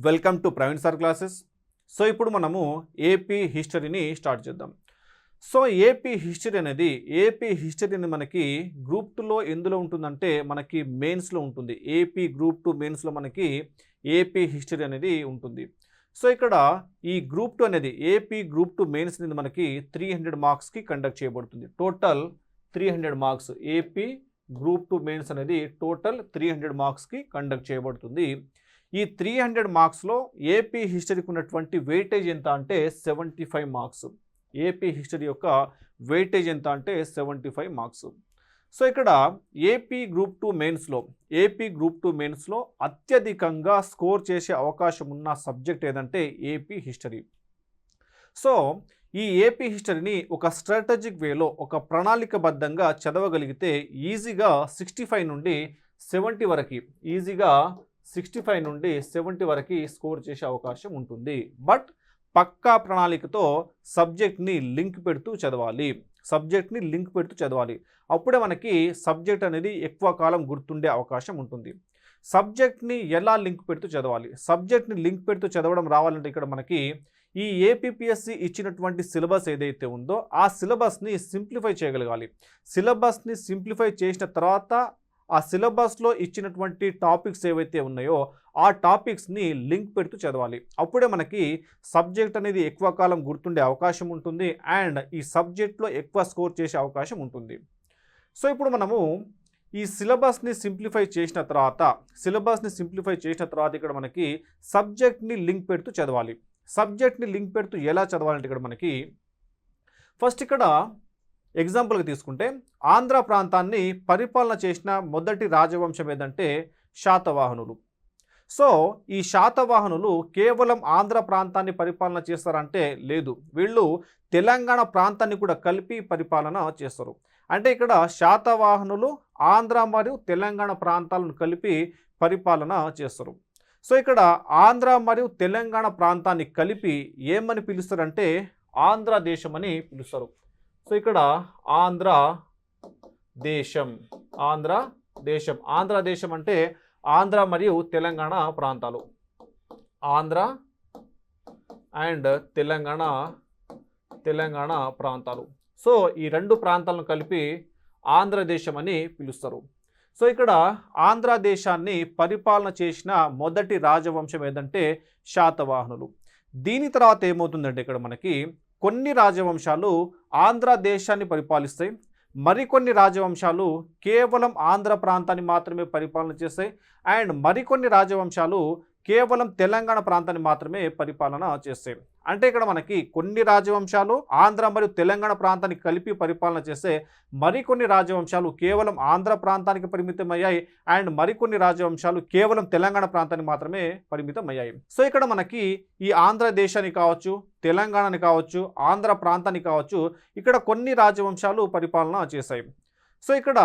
Welcome to Praveen sir classes. So ఇప్పుడు మనము AP హిస్టరీని start చేద్దాం. సో ఏపీ హిస్టరీ మనకి గ్రూప్ 2లో ఎందులో ఉంటుందంటే మనకి మెయిన్స్లో ఉంటుంది. ఏపీ గ్రూప్ 2 మెయిన్స్లో మనకి ఏపీ హిస్టరీ అనేది ఉంటుంది. సో ఇక్కడ ఈ గ్రూప్ 2 అనేది ఏపీ గ్రూప్ 2 మెయిన్స్ అనేది మనకి 300 మార్క్స్కి కండక్ట్ చేయబడుతుంది. Total 300 marks AP group 2 mains అనేది టోటల్ 300 మార్క్స్కి కండక్ట్ చేయబడుతుంది. ఈ 300 మార్క్స్లో ఏపీ హిస్టరీకి ఉన్నటువంటి వెయిటేజ్ ఎంత అంటే 75 మార్క్స్. ఏపీ హిస్టరీ యొక్క వెయిటేజ్ ఎంత అంటే 75 మార్క్స్. సో ఇక్కడ ఏపీ గ్రూప్ 2 మెయిన్స్లో అత్యధికంగా స్కోర్ చేసే అవకాశం ఉన్న సబ్జెక్ట్ ఏదంటే ఏపీ హిస్టరీ. సో ఈ ఏపీ హిస్టరీని ఒక స్ట్రాటజిక్ వేలో ఒక ప్రణాళికబద్ధంగా చదవగలిగితే ఈజీగా 65 నుండి 70 వరకు స్కోర్ చేసే అవకాశం ఉంటుంది. బట్ పక్కా ప్రణాళికతో సబ్జెక్ట్ని లింక్ పెడుతూ చదవాలి. అప్పుడే మనకి సబ్జెక్ట్ అనేది ఎక్కువ కాలం గుర్తుండే అవకాశం ఉంటుంది. సబ్జెక్ట్ని ఎలా లింక్ పెడుతూ చదవాలి? సబ్జెక్ట్ని లింక్ పెడుతూ చదవడం రావాలంటే ఇక్కడ మనకి ఈ ఏపీపీఎస్సీ ఇచ్చినటువంటి సిలబస్ ఏదైతే ఉందో ఆ సిలబస్ని సింప్లిఫై చేయగలగాలి. సిలబస్ని సింప్లిఫై చేసిన తర్వాత ఆ సిలబస్లో ఇచ్చినటువంటి టాపిక్స్ ఏవైతే ఉన్నాయో ఆ టాపిక్స్ని లింక్ పెడుతూ చదవాలి. అప్పుడే మనకి సబ్జెక్ట్ అనేది ఎక్కువ కాలం గుర్తుండే అవకాశం ఉంటుంది అండ్ ఈ సబ్జెక్ట్లో ఎక్కువ స్కోర్ చేసే అవకాశం ఉంటుంది. సో ఇప్పుడు మనము ఈ సిలబస్ని సింప్లిఫై చేసిన తర్వాత ఇక్కడ మనకి సబ్జెక్ట్ని లింక్ పెడుతూ చదవాలి. సబ్జెక్ట్ని లింక్ పెడుతూ ఎలా చదవాలంటే ఇక్కడ మనకి ఫస్ట్ ఇక్కడ ఎగ్జాంపుల్గా తీసుకుంటే ఆంధ్ర ప్రాంతాన్ని పరిపాలన చేసిన మొదటి రాజవంశం ఏదంటే శాతవాహనులు. సో ఈ శాతవాహనులు కేవలం ఆంధ్ర ప్రాంతాన్ని పరిపాలన చేస్తారంటే లేదు, వీళ్ళు తెలంగాణ ప్రాంతాన్ని కూడా కలిపి పరిపాలన చేస్తారు. అంటే ఇక్కడ శాతవాహనులు ఆంధ్ర మరియు తెలంగాణ ప్రాంతాలను కలిపి పరిపాలన చేస్తారు. సో ఇక్కడ ఆంధ్ర మరియు తెలంగాణ ప్రాంతాన్ని కలిపి ఏమని పిలుస్తారంటే ఆంధ్రదేశం అని పిలుస్తారు. సో ఇక్కడ ఆంధ్రదేశం అంటే ఆంధ్ర మరియు తెలంగాణ ప్రాంతాలు. ఆంధ్ర అండ్ తెలంగాణ ప్రాంతాలు. సో ఈ రెండు ప్రాంతాలను కలిపి ఆంధ్రదేశం అని పిలుస్తారు. సో ఇక్కడ ఆంధ్రదేశాన్ని పరిపాలన చేసిన మొదటి రాజవంశం ఏదంటే శాతవాహనులు. దీని తర్వాత ఏమవుతుందంటే ఇక్కడ మనకి కొన్ని రాజవంశాలు ఆంధ్రదేశాన్ని పరిపాలిస్తాయి, మరికొన్ని రాజవంశాలు కేవలం ఆంధ్ర ప్రాంతాన్ని మాత్రమే పరిపాలన చేస్తాయి అండ్ మరికొన్ని రాజవంశాలు కేవలం తెలంగాణ ప్రాంతాన్ని మాత్రమే పరిపాలన చేస్తాయి. అంటే ఇక్కడ మనకి కొన్ని రాజవంశాలు ఆంధ్ర మరియు తెలంగాణ ప్రాంతాన్ని కలిపి పరిపాలన చేస్తే మరికొన్ని రాజవంశాలు కేవలం ఆంధ్ర ప్రాంతానికి పరిమితమయ్యాయి అండ్ మరికొన్ని రాజవంశాలు కేవలం తెలంగాణ ప్రాంతానికి మాత్రమే పరిమితమయ్యాయి. సో ఇక్కడ మనకి ఈ ఆంధ్రదేశాన్ని కావచ్చు, తెలంగాణని కావచ్చు, ఆంధ్ర ప్రాంతాన్ని కావచ్చు, ఇక్కడ కొన్ని రాజవంశాలు పరిపాలన చేశాయి. సో ఇక్కడ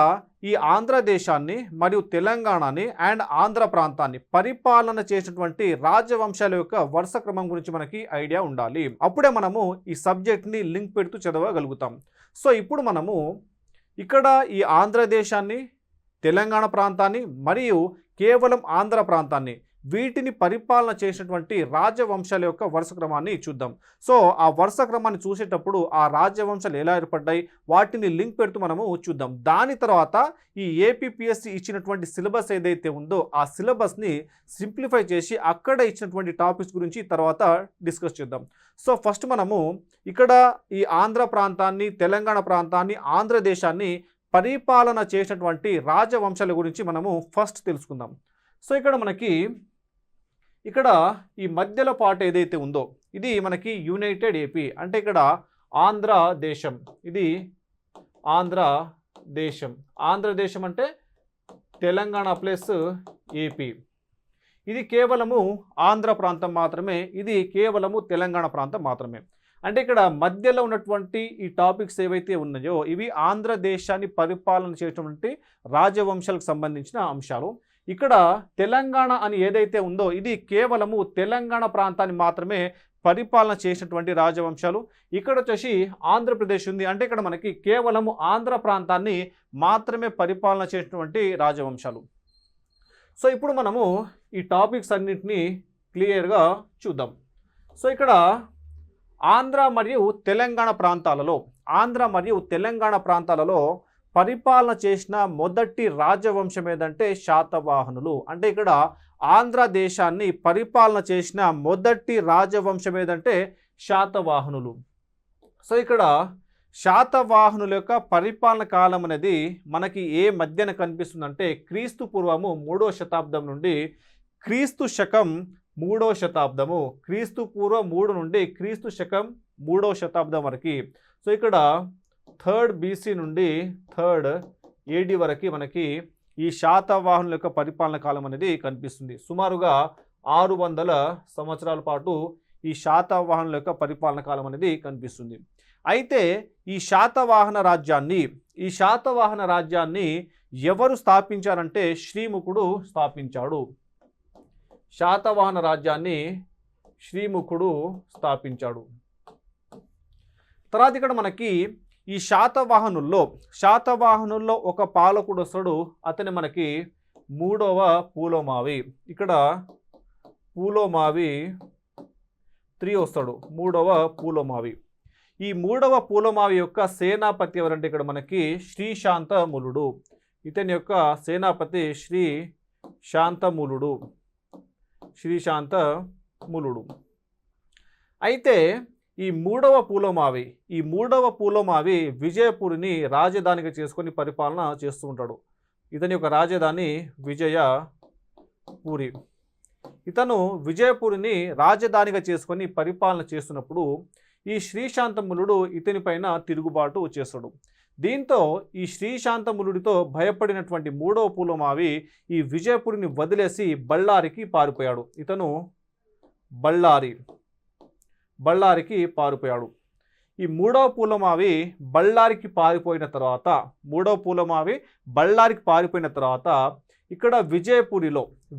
ఈ ఆంధ్రదేశాన్ని మరియు తెలంగాణని అండ్ ఆంధ్ర ప్రాంతాన్ని పరిపాలన చేసినటువంటి రాజవంశాల యొక్క వరుస క్రమం గురించి మనకి ఐడియా ఉండాలి. అప్పుడే మనము ఈ సబ్జెక్ట్ని లింక్ పెడుతూ చదవగలుగుతాం. సో ఇప్పుడు మనము ఇక్కడ ఈ ఆంధ్రదేశాన్ని, తెలంగాణ ప్రాంతాన్ని మరియు కేవలం ఆంధ్ర ప్రాంతాన్ని వీటిని పరిపాలన చేసినటువంటి రాజవంశాల యొక్క వరుస క్రమాన్ని చూద్దాం. సో ఆ వరుస క్రమాన్ని చూసేటప్పుడు ఆ రాజవంశాలు ఎలా ఏర్పడ్డాయి వాటిని లింక్ పెడుతూ మనము చూద్దాం. దాని తర్వాత ఈ ఏపీపీఎస్సీ ఇచ్చినటువంటి సిలబస్ ఏదైతే ఉందో ఆ సిలబస్ని సింప్లిఫై చేసి అక్కడ ఇచ్చినటువంటి టాపిక్స్ గురించి తర్వాత డిస్కస్ చేద్దాం. సో ఫస్ట్ మనము ఇక్కడ ఈ ఆంధ్ర ప్రాంతాన్ని, తెలంగాణ ప్రాంతాన్ని, ఆంధ్రదేశాన్ని పరిపాలన చేసినటువంటి రాజవంశాల గురించి మనము ఫస్ట్ తెలుసుకుందాం. సో ఇక్కడ మనకి ఇక్కడ ఈ మధ్యలో పార్ట్ ఏదైతే ఉందో ఇది మనకి యునైటెడ్ ఏపీ. అంటే ఇక్కడ ఆంధ్రదేశం, ఇది ఆంధ్రదేశం అంటే తెలంగాణ ప్లస్ ఏపీ. ఇది కేవలము ఆంధ్ర ప్రాంతం మాత్రమే, ఇది కేవలము తెలంగాణ ప్రాంతం మాత్రమే. అంటే ఇక్కడ మధ్యలో ఉన్నటువంటి ఈ టాపిక్స్ ఏవైతే ఉన్నాయో ఇవి ఆంధ్రదేశాన్ని పరిపాలన చేసినటువంటి రాజవంశాలకు సంబంధించిన అంశాలు. ఇక్కడ తెలంగాణ అని ఏదైతే ఉందో ఇది కేవలము తెలంగాణ ప్రాంతాన్ని మాత్రమే పరిపాలన చేసినటువంటి రాజవంశాలు. ఇక్కడ వచ్చేసి ఆంధ్రప్రదేశ్ ఉంది, అంటే ఇక్కడ మనకి కేవలము ఆంధ్ర ప్రాంతాన్ని మాత్రమే పరిపాలన చేసినటువంటి రాజవంశాలు. సో ఇప్పుడు మనము ఈ టాపిక్స్ అన్నింటినీ క్లియర్గా చూద్దాం. సో ఇక్కడ ఆంధ్ర మరియు తెలంగాణ ప్రాంతాలలో పరిపాలన చేసిన మొదటి రాజవంశం ఏదంటే శాతవాహనులు. అంటే ఇక్కడ ఆంధ్ర దేశాన్ని పరిపాలన చేసిన మొదటి రాజవంశం ఏదంటే శాతవాహనులు. సో ఇక్కడ శాతవాహనుల యొక్క పరిపాలన కాలం అనేది మనకి ఏ మధ్యన కనిపిస్తుందంటే క్రీస్తు పూర్వము 3వ శతాబ్దం నుండి క్రీస్తు శకం 3వ శతాబ్దము, క్రీస్తు పూర్వం 3 నుండి క్రీస్తు శకం 3వ శతాబ్దం వరకు. సో ఇక్కడ 3rd BC నుండి 3rd AD వరకు మనకి ఈ శాతవాహనుల యొక్క పరిపాలన కాలం అనేది కనిపిస్తుంది. సుమారుగా 600 సంవత్సరాల పాటు ఈ శాతవాహనుల యొక్క పరిపాలన కాలం అనేది కనిపిస్తుంది. అయితే ఈ శాతవాహన రాజ్యాన్ని ఎవరు స్థాపించారంటే శ్రీముఖుడు స్థాపించాడు. శాతవాహన రాజ్యాన్ని శ్రీముఖుడు స్థాపించాడు. తర్వాత ఇక్కడ మనకి ఈ శాతవాహనుల్లో ఒక పాలకుడు వస్తాడు. అతని మనకి 3వ పూలోమావి. ఇక్కడ పూలోమావి 3 వస్తాడు, 3వ పూలోమావి. ఈ 3వ పూలోమావి యొక్క సేనాపతి ఎవరంటే ఇక్కడ మనకి శ్రీశాంతములుడు. ఇతని యొక్క సేనాపతి శ్రీశాంతములుడు. అయితే ఈ 3వ పూలోమావి విజయపూరిని రాజధానిగా చేసుకొని పరిపాలన చేస్తూ ఉంటాడు. ఇతని యొక్క రాజధాని విజయపూరి. ఇతను విజయపూరిని రాజధానిగా చేసుకొని పరిపాలన చేస్తున్నప్పుడు ఈ శ్రీశాంతములుడు ఇతనిపైన తిరుగుబాటు చేస్తాడు. దీంతో ఈ శ్రీశాంతములుడితో భయపడినటువంటి 3వ పూలోమావి ఈ విజయపూరిని వదిలేసి బళ్ళారికి పారిపోయాడు. ఇతను బళ్ళారికి పారిపోయాడు. ఈ 3వ పూలోమావి బళ్ళారికి పారిపోయిన తర్వాత ఇక్కడ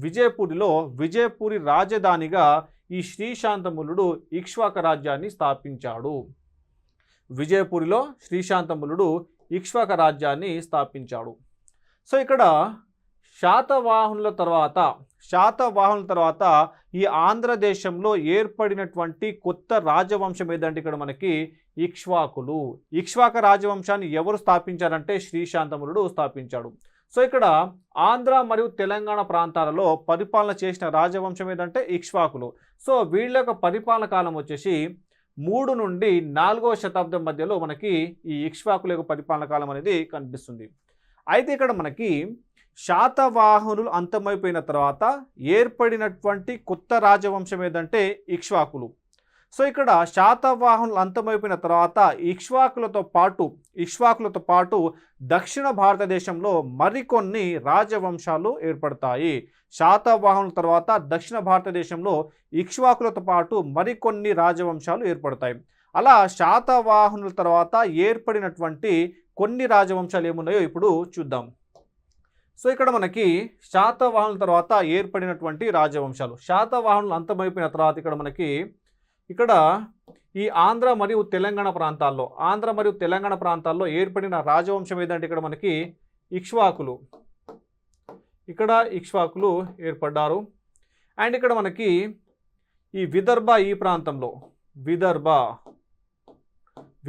విజయపూరి రాజధానిగా ఈ శ్రీశాంతములుడు ఇక్ష్వాక రాజ్యాన్ని స్థాపించాడు. సో ఇక్కడ శాతవాహనుల తర్వాత ఈ ఆంధ్రదేశంలో ఏర్పడినటువంటి కొత్త రాజవంశం ఏదంటే ఇక్కడ మనకి ఇక్ష్వాక రాజవంశాన్ని ఎవరు స్థాపించారంటే శ్రీశాంతములుడు స్థాపించాడు. సో ఇక్కడ ఆంధ్ర మరియు తెలంగాణ ప్రాంతాలలో పరిపాలన చేసిన రాజవంశం ఏదంటే ఇక్ష్వాకులు. సో వీళ్ళ యొక్క పరిపాలన కాలం వచ్చేసి 3 నుండి 4వ శతాబ్దం మధ్యలో మనకి ఈ ఇక్ష్వాకుల యొక్క పరిపాలన కాలం అనేది కనిపిస్తుంది. అయితే ఇక్కడ మనకి శాతవాహనులు అంతమైపోయిన తర్వాత ఏర్పడినటువంటి కొత్త రాజవంశం ఏదంటే ఇక్ష్వాకులు. సో ఇక్కడ శాతవాహనులు అంతమైపోయిన తర్వాత ఇక్ష్వాకులతో పాటు దక్షిణ భారతదేశంలో మరికొన్ని రాజవంశాలు ఏర్పడతాయి. శాతవాహనుల తర్వాత దక్షిణ భారతదేశంలో ఇక్ష్వాకులతో పాటు మరికొన్ని రాజవంశాలు ఏర్పడతాయి. అలా శాతవాహనుల తర్వాత ఏర్పడినటువంటి కొన్ని రాజవంశాలు ఏమున్నాయో ఇప్పుడు చూద్దాం. సో ఇక్కడ మనకి శాతవాహనుల తర్వాత ఏర్పడినటువంటి రాజవంశాలు, శాతవాహనులు అంతమైపోయిన తర్వాత ఇక్కడ ఈ ఆంధ్ర మరియు తెలంగాణ ప్రాంతాల్లో ఏర్పడిన రాజవంశం ఏదంటే ఇక్కడ మనకి ఇక్ష్వాకులు. ఇక్కడ ఇక్ష్వాకులు ఏర్పడ్డారు. అండ్ ఇక్కడ మనకి ఈ ఈ ప్రాంతంలో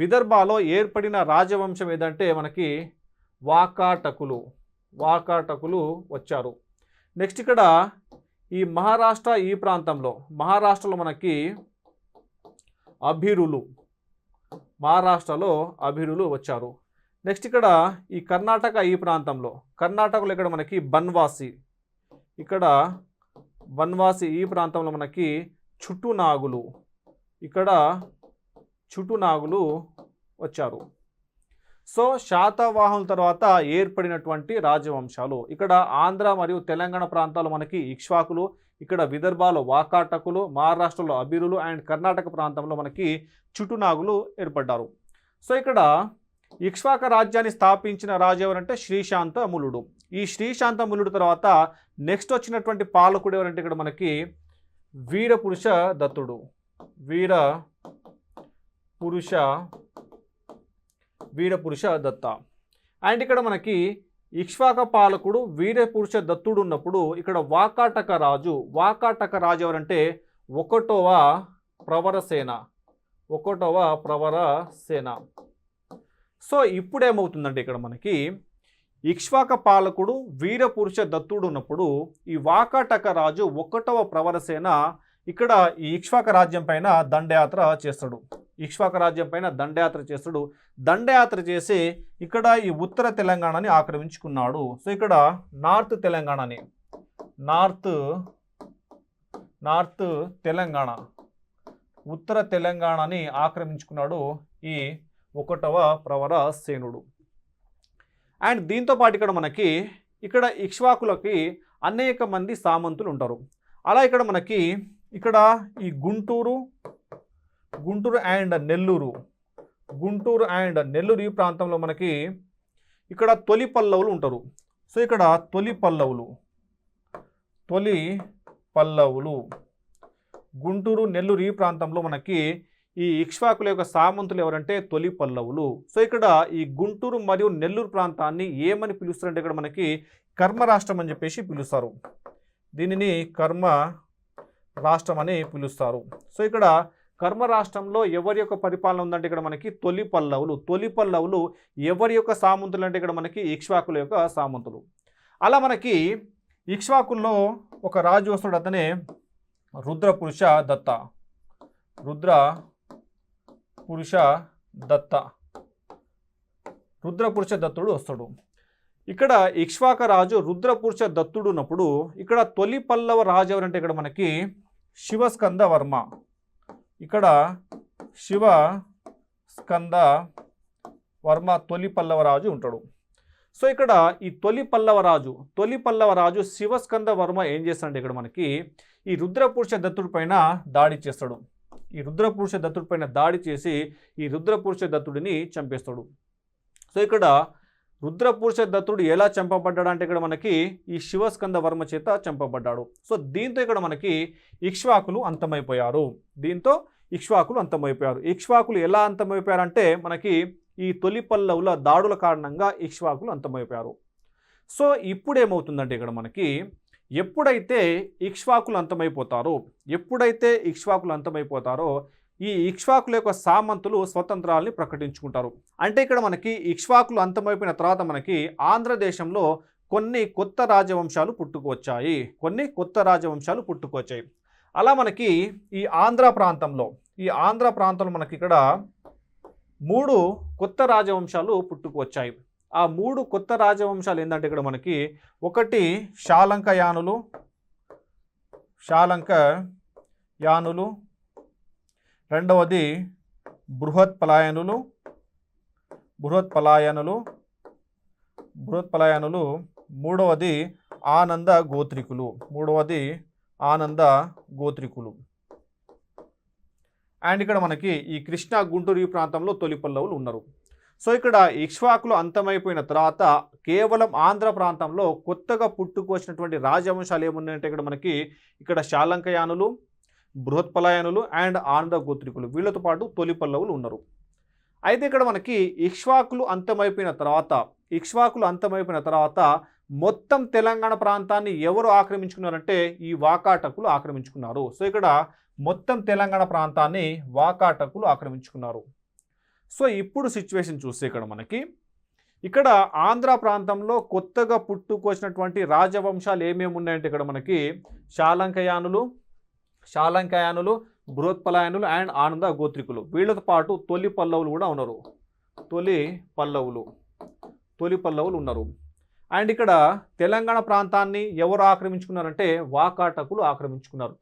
విదర్భలో ఏర్పడిన రాజవంశం ఏదంటే మనకి వాకాటకులు వచ్చారు. నెక్స్ట్ ఇక్కడ ఈ మహారాష్ట్రలో మనకి మహారాష్ట్రలో అభిరులు వచ్చారు. నెక్స్ట్ ఇక్కడ ఈ కర్ణాటకలో ఇక్కడ మనకి బన్వాసి ఈ ప్రాంతంలో మనకి చుట్టునాగులు వచ్చారు. సో శాతవాహనుల తర్వాత ఏర్పడినటువంటి రాజవంశాలు ఇక్కడ ఆంధ్ర మరియు తెలంగాణ ప్రాంతాల్లో మనకి ఇక్ష్వాకులు, ఇక్కడ విదర్భలో వాకాటకులు, మహారాష్ట్రలో అభిరులు అండ్ కర్ణాటక ప్రాంతంలో మనకి చుట్టునాగులు ఏర్పడ్డారు. సో ఇక్కడ ఇక్ష్వాక రాజ్యాన్ని స్థాపించిన రాజు ఎవరంటే శ్రీశాంతములుడు. ఈ శ్రీశాంతములుడు తర్వాత నెక్స్ట్ వచ్చినటువంటి పాలకుడు ఎవరంటే ఇక్కడ మనకి వీరపురుష దత్త. అండ్ ఇక్కడ మనకి ఇక్ష్వాక పాలకుడు వీరపురుష దత్తుడు ఉన్నప్పుడు ఇక్కడ వాకాటక రాజు ఎవరంటే ఒకటవ ప్రవరసేన. సో ఇప్పుడు ఏమవుతుందంటే ఇక్కడ మనకి ఇక్ష్వాక పాలకుడు వీరపురుష దత్తుడు ఉన్నప్పుడు ఈ వాకాటక రాజు ఒకటవ ప్రవరసేన ఇక్కడ ఈ ఇక్ష్వాక రాజ్యం పైన దండయాత్ర చేస్తాడు. దండయాత్ర చేసి ఇక్కడ ఈ ఉత్తర తెలంగాణని ఆక్రమించుకున్నాడు. సో ఇక్కడ నార్త్ తెలంగాణ ఉత్తర తెలంగాణని ఆక్రమించుకున్నాడు ఈ ఒకటవ ప్రవరసేనుడు. అండ్ దీంతో పాటు ఇక్కడ మనకి ఇక్కడ ఇక్ష్వాకులకి అనేక మంది సామంతులు ఉంటారు. అలా ఇక్కడ మనకి ఇక్కడ ఈ గుంటూరు అండ్ నెల్లూరు ఈ ప్రాంతంలో మనకి ఇక్కడ తొలి పల్లవులు ఉంటారు. సో ఇక్కడ తొలి పల్లవులు గుంటూరు నెల్లూరు ఈ ప్రాంతంలో మనకి ఈ ఇక్ష్వాకుల యొక్క సామంతులు ఎవరంటే తొలి పల్లవులు. సో ఇక్కడ ఈ గుంటూరు మరియు నెల్లూరు ప్రాంతాన్ని ఏమని పిలుస్తారంటే ఇక్కడ మనకి కర్మ రాష్ట్రం అని చెప్పేసి పిలుస్తారు. దీనిని కర్మ రాష్ట్రం అని పిలుస్తారు. సో ఇక్కడ కర్మ రాష్ట్రంలో ఎవరి యొక్క పరిపాలన ఉందంటే ఇక్కడ మనకి తొలి పల్లవులు ఎవరి యొక్క సామంతులు అంటే ఇక్కడ మనకి ఇక్ష్వాకుల యొక్క సామంతులు. అలా మనకి ఇక్ష్వాకుల్లో ఒక రాజు వస్తాడు, అతనే రుద్రపురుష దత్తుడు వస్తాడు. ఇక్కడ ఇక్ష్వాక రాజు రుద్రపురుష దత్తుడు ఉన్నప్పుడు ఇక్కడ తొలి పల్లవ రాజు ఎవరంటే ఇక్కడ మనకి శివస్కంద వర్మ. తొలి పల్లవ రాజు ఉంటాడు. సో ఇక్కడ ఈ తొలి పల్లవ రాజు శివస్కంద వర్మ ఏం చేస్తాడంటే ఇక్కడ మనకి ఈ రుద్రపురుష దత్తుడి పైన దాడి చేస్తాడు. దాడి చేసి ఈ రుద్రపురుష దత్తుడిని చంపేస్తాడు. సో ఇక్కడ రుద్రపురుష దత్తుడు ఎలా చంపబడ్డాడు అంటే ఇక్కడ మనకి ఈ శివస్కంద వర్మ చేత చంపబడ్డాడు. సో దీంతో ఇక్కడ మనకి ఇక్ష్వాకులు అంతమైపోయారు. ఇక్ష్వాకులు ఎలా అంతమైపోయారంటే మనకి ఈ తొలి పల్లవుల దాడుల కారణంగా ఇక్ష్వాకులు అంతమైపోయారు. సో ఇప్పుడు ఏమవుతుందంటే ఇక్కడ మనకి ఎప్పుడైతే ఇక్ష్వాకులు అంతమైపోతారో ఈ ఇక్ష్వాకుల యొక్క సామంతులు స్వతంత్రాలని ప్రకటించుకుంటారు. అంటే ఇక్కడ మనకి ఇక్ష్వాకులు అంతమైపోయిన తర్వాత మనకి ఆంధ్రదేశంలో కొన్ని కొత్త రాజవంశాలు పుట్టుకొచ్చాయి. అలా మనకి ఈ ఆంధ్ర ప్రాంతంలో మనకి ఇక్కడ 3 కొత్త రాజవంశాలు పుట్టుకొచ్చాయి. ఆ 3 కొత్త రాజవంశాలు ఏంటంటే ఇక్కడ మనకి ఒకటి శాలంకయానులు, రెండవది బృహత్పలాయనులు, మూడవది ఆనంద గోత్రికులు. అండ్ ఇక్కడ మనకి ఈ కృష్ణా గుంటూరు ఈ ప్రాంతంలో తొలి పల్లవులు ఉన్నారు. సో ఇక్కడ ఇక్ష్వాకులు అంతమైపోయిన తర్వాత కేవలం ఆంధ్ర ప్రాంతంలో కొత్తగా పుట్టుకొచ్చినటువంటి రాజవంశాలు ఏమున్నాయంటే ఇక్కడ మనకి ఇక్కడ శాలంకయానులు, బృహత్పలాయనులు అండ్ ఆనంద గోత్రికులు, వీళ్ళతో పాటు తొలి పల్లవులు ఉన్నారు. అయితే ఇక్కడ మనకి ఇక్ష్వాకులు అంతమైపోయిన తర్వాత మొత్తం తెలంగాణ ప్రాంతాన్ని ఎవరు ఆక్రమించుకున్నారంటే ఈ వాకాటకులు ఆక్రమించుకున్నారు. సో ఇక్కడ మొత్తం తెలంగాణ ప్రాంతాన్ని వాకాటకులు ఆక్రమించుకున్నారు. సో ఇప్పుడు సిచ్యువేషన్ చూస్తే ఇక్కడ మనకి ఇక్కడ ఆంధ్ర ప్రాంతంలో కొత్తగా పుట్టుకొచ్చినటువంటి రాజవంశాలు ఏమేమి ఉన్నాయంటే ఇక్కడ మనకి శాలంకయానులు, బృహత్పలాయనులు అండ్ ఆనంద గోత్రికులు, వీళ్ళతో పాటు తొలి పల్లవులు కూడా ఉన్నారు. తొలి పల్లవులు ఉన్నారు. అండ్ ఇక్కడ తెలంగాణ ప్రాంతాన్ని ఎవరు ఆక్రమించుకున్నారంటే వాకాటకులు ఆక్రమించుకున్నారు.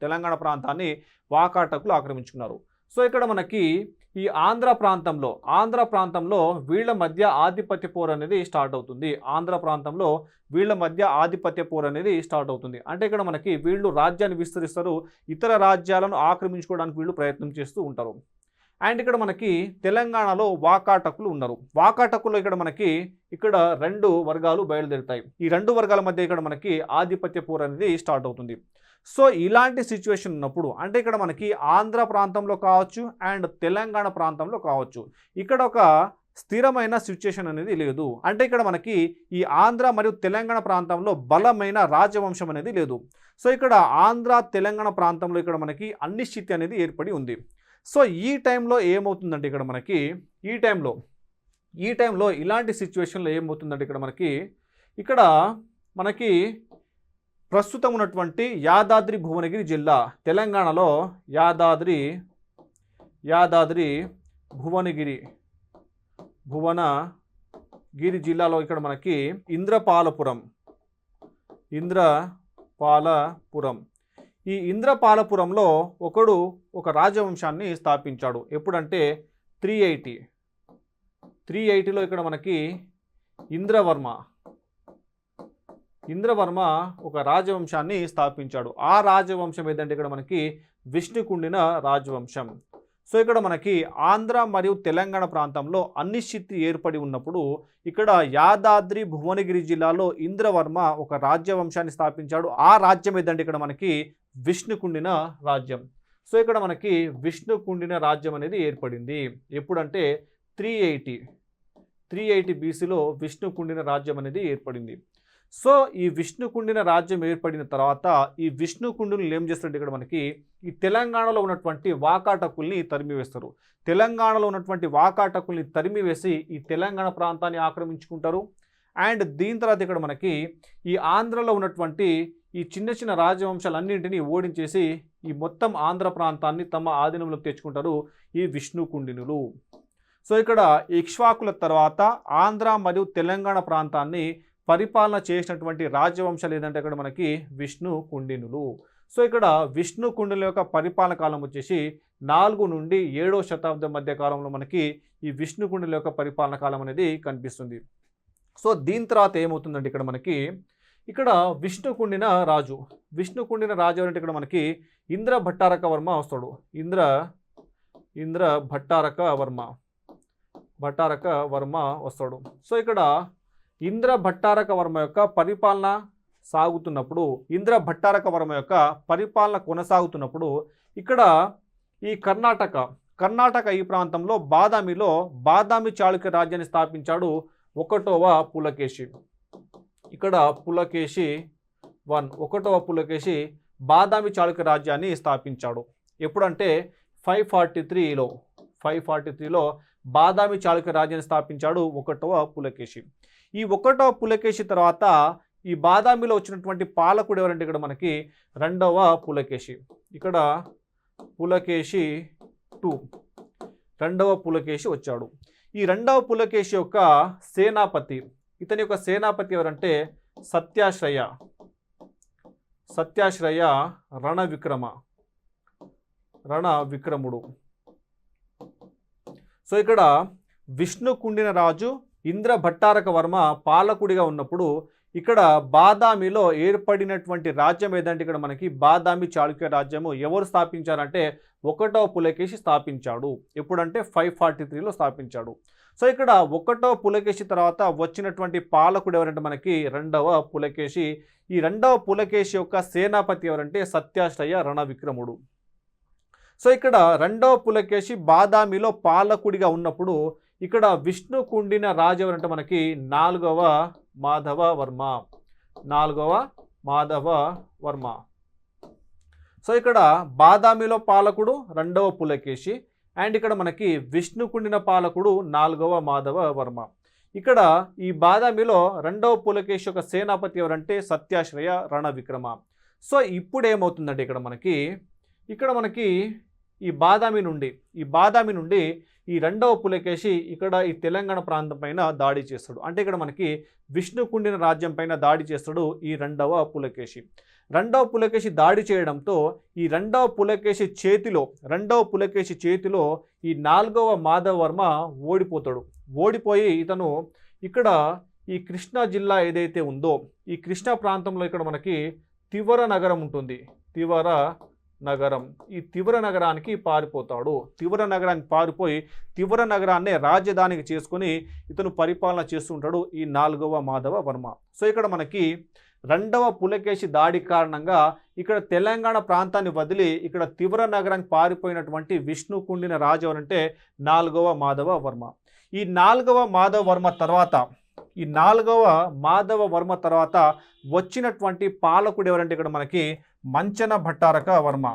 సో ఇక్కడ మనకి ఈ ఆంధ్ర ప్రాంతంలో వీళ్ళ మధ్య ఆధిపత్య పోరు అనేది స్టార్ట్ అవుతుంది. అంటే ఇక్కడ మనకి వీళ్ళు రాజ్యాన్ని విస్తరిస్తారు, ఇతర రాజ్యాలను ఆక్రమించుకోవడానికి వీళ్ళు ప్రయత్నం చేస్తూ ఉంటారు. అండ్ ఇక్కడ మనకి తెలంగాణలో వాకాటకులు ఉన్నారు. వాకాటకులు ఇక్కడ మనకి ఇక్కడ 2 వర్గాలు బయలుదేరుతాయి. ఈ 2 వర్గాల మధ్య ఇక్కడ మనకి ఆధిపత్య పోరు అనేది స్టార్ట్ అవుతుంది. సో ఇలాంటి సిచ్యువేషన్ ఉన్నప్పుడు అంటే ఇక్కడ మనకి ఆంధ్ర ప్రాంతంలో కావచ్చు అండ్ తెలంగాణ ప్రాంతంలో కావచ్చు ఇక్కడ ఒక స్థిరమైన సిచ్యుయేషన్ అనేది లేదు. అంటే ఇక్కడ మనకి ఈ ఆంధ్ర మరియు తెలంగాణ ప్రాంతంలో బలమైన రాజవంశం అనేది లేదు. సో ఇక్కడ ఆంధ్ర తెలంగాణ ప్రాంతంలో ఇక్కడ మనకి అనిశ్చితి అనేది ఏర్పడి ఉంది. సో ఈ టైంలో ఏమవుతుందంటే ఇక్కడ మనకి ఈ టైంలో ఇలాంటి సిచ్యువేషన్లో ఏమవుతుందంటే ఇక్కడ మనకి ప్రస్తుతం ఉన్నటువంటి యాదాద్రి భువనగిరి జిల్లా, తెలంగాణలో యాదాద్రి భువనగిరి జిల్లాలో ఇక్కడ మనకి ఇంద్రపాలపురం ఈ ఇంద్రపాలపురంలో ఒక రాజవంశాన్ని స్థాపించాడు. ఎప్పుడంటే 380లో ఇక్కడ మనకి ఇంద్రవర్మ ఒక రాజవంశాన్ని స్థాపించాడు. ఆ రాజవంశం ఏదంటే ఇక్కడ మనకి విష్ణుకుండిన రాజవంశం. సో ఇక్కడ మనకి ఆంధ్ర మరియు తెలంగాణ ప్రాంతంలో అనిశ్చితి ఏర్పడి ఉన్నప్పుడు ఇక్కడ యాదాద్రి భువనగిరి జిల్లాలో ఇంద్రవర్మ ఒక రాజ్యవంశాన్ని స్థాపించాడు. ఆ రాజ్యం ఏదంటే ఇక్కడ మనకి విష్ణుకుండిన రాజ్యం. సో ఇక్కడ మనకి విష్ణుకుండిన రాజ్యం అనేది ఏర్పడింది. ఎప్పుడంటే 380 BCలో విష్ణుకుండిన రాజ్యం అనేది ఏర్పడింది. సో ఈ విష్ణుకుండిన రాజ్యం ఏర్పడిన తర్వాత ఈ విష్ణుకుండుని ఏం చేస్తారంటే ఇక్కడ మనకి ఈ తెలంగాణలో ఉన్నటువంటి వాకాటకుల్ని తరిమివేస్తారు. తెలంగాణలో ఉన్నటువంటి వాకాటకుల్ని తరిమివేసి ఈ తెలంగాణ ప్రాంతాన్ని ఆక్రమించుకుంటారు. అండ్ దీని తర్వాత ఇక్కడ మనకి ఈ ఆంధ్రలో ఉన్నటువంటి ఈ చిన్న చిన్న రాజవంశాలన్నింటినీ ఓడించేసి ఈ మొత్తం ఆంధ్ర ప్రాంతాన్ని తమ ఆధీనంలోకి తెచ్చుకుంటారు ఈ విష్ణుకుండినులు. సో ఇక్కడ ఇక్ష్వాకుల తర్వాత ఆంధ్ర మరియు తెలంగాణ ప్రాంతాన్ని పరిపాలన చేసినటువంటి రాజవంశాలు ఏదంటే అక్కడ మనకి విష్ణుకుండినులు. సో ఇక్కడ విష్ణుకుండినుల యొక్క పరిపాలన కాలం వచ్చేసి 4 నుండి 7వ శతాబ్దం మధ్య కాలంలో మనకి ఈ విష్ణుకుండినుల యొక్క పరిపాలన కాలం అనేది కనిపిస్తుంది. సో దీని తర్వాత ఏమవుతుందంటే ఇక్కడ విష్ణుకుండిన రాజు అంటే ఇక్కడ మనకి ఇంద్ర భట్టారక వర్మ వస్తాడు. ఇంద్ర భట్టారక వర్మ వస్తాడు. సో ఇక్కడ ఇంద్ర భట్టారక వర్మ యొక్క పరిపాలన కొనసాగుతున్నప్పుడు ఇక్కడ ఈ కర్ణాటక ఈ ప్రాంతంలో బాదామి చాళుక్య రాజ్యాన్ని స్థాపించాడు 1వ పులకేశి. ఇక్కడ ఒకటవ పులకేశి బాదామి చాళుక్య రాజ్యాన్ని స్థాపించాడు. ఎప్పుడంటే 543లో బాదామి చాళుక్య రాజ్యాన్ని స్థాపించాడు 1వ పులకేశి. ఈ 1వ పులకేశి తర్వాత ఈ బాదామిలో వచ్చినటువంటి పాలకుడు ఎవరంటే ఇక్కడ మనకి 2వ పులకేశి. ఇక్కడ పులకేశి 2 2వ పులకేశి వచ్చాడు. ఈ 2వ పులకేశి యొక్క సేనాపతి, ఇతని యొక్క సేనాపతి ఎవరంటే సత్యాశ్రయ రణవిక్రముడు. సో ఇక్కడ విష్ణుకుండిన రాజు ఇంద్ర భట్టారక వర్మ పాలకుడిగా ఉన్నప్పుడు ఇక్కడ బాదామిలో ఏర్పడినటువంటి రాజ్యం ఏదంటే ఇక్కడ మనకి బాదామి చాళుక్య రాజ్యము ఎవరు స్థాపించారంటే 1వ పులకేశి స్థాపించాడు. ఎప్పుడంటే 543లో స్థాపించాడు. సో ఇక్కడ 1వ పులకేశి తర్వాత వచ్చినటువంటి పాలకుడు ఎవరంటే మనకి 2వ పులకేశి. ఈ 2వ పులకేశి యొక్క సేనాపతి ఎవరంటే సత్యాశ్రయ రణవిక్రముడు. సో ఇక్కడ 2వ పులకేశి బాదామిలో పాలకుడిగా ఉన్నప్పుడు ఇక్కడ విష్ణుకుండిన రాజు ఎవరంటే మనకి 4వ మాధవ వర్మ. సో ఇక్కడ బాదామిలో పాలకుడు 2వ పులకేశి అండ్ ఇక్కడ మనకి విష్ణుకుండిన పాలకుడు 4వ మాధవ వర్మ. ఇక్కడ ఈ బాదామిలో 2వ పులకేశి యొక్క సేనాపతి ఎవరంటే సత్యాశ్రయ రణవిక్రమ. సో ఇప్పుడు ఏమవుతుందంటే ఇక్కడ మనకి ఈ బాదామి నుండి ఈ 2వ పులకేశి ఇక్కడ ఈ తెలంగాణ ప్రాంతం పైన దాడి చేస్తాడు. అంటే ఇక్కడ మనకి విష్ణుకుండిన రాజ్యం పైన దాడి చేస్తాడు ఈ 2వ పులకేశి. 2వ పులకేశి దాడి చేయడంతో ఈ 2వ పులకేశి చేతిలో ఈ 4వ మాధవ వర్మ ఓడిపోయి ఇతను ఇక్కడ ఈ కృష్ణా జిల్లా ఏదైతే ఉందో ఈ కృష్ణా ప్రాంతంలో ఇక్కడ మనకి తివర నగరం ఉంటుంది. ఈ తివర నగరానికి పారిపోతాడు. తివర నగరానికి పారిపోయి తివర నగరాన్ని రాజధానికి చేసుకొని ఇతను పరిపాలన చేస్తుంటాడు ఈ 4వ మాధవ వర్మ. సో ఇక్కడ మనకి 2వ పులకేశి దాడి కారణంగా ఇక్కడ తెలంగాణ ప్రాంతాన్ని వదిలి ఇక్కడ తివర నగరానికి పారిపోయినటువంటి విష్ణుకుండిన రాజు అంటే 4వ మాధవ వర్మ. ఈ నాలుగవ మాధవ వర్మ తర్వాత వచ్చినటువంటి పాలకుడు ఎవరంటే ఇక్కడ మనకి మంచన భట్టారక వర్మ.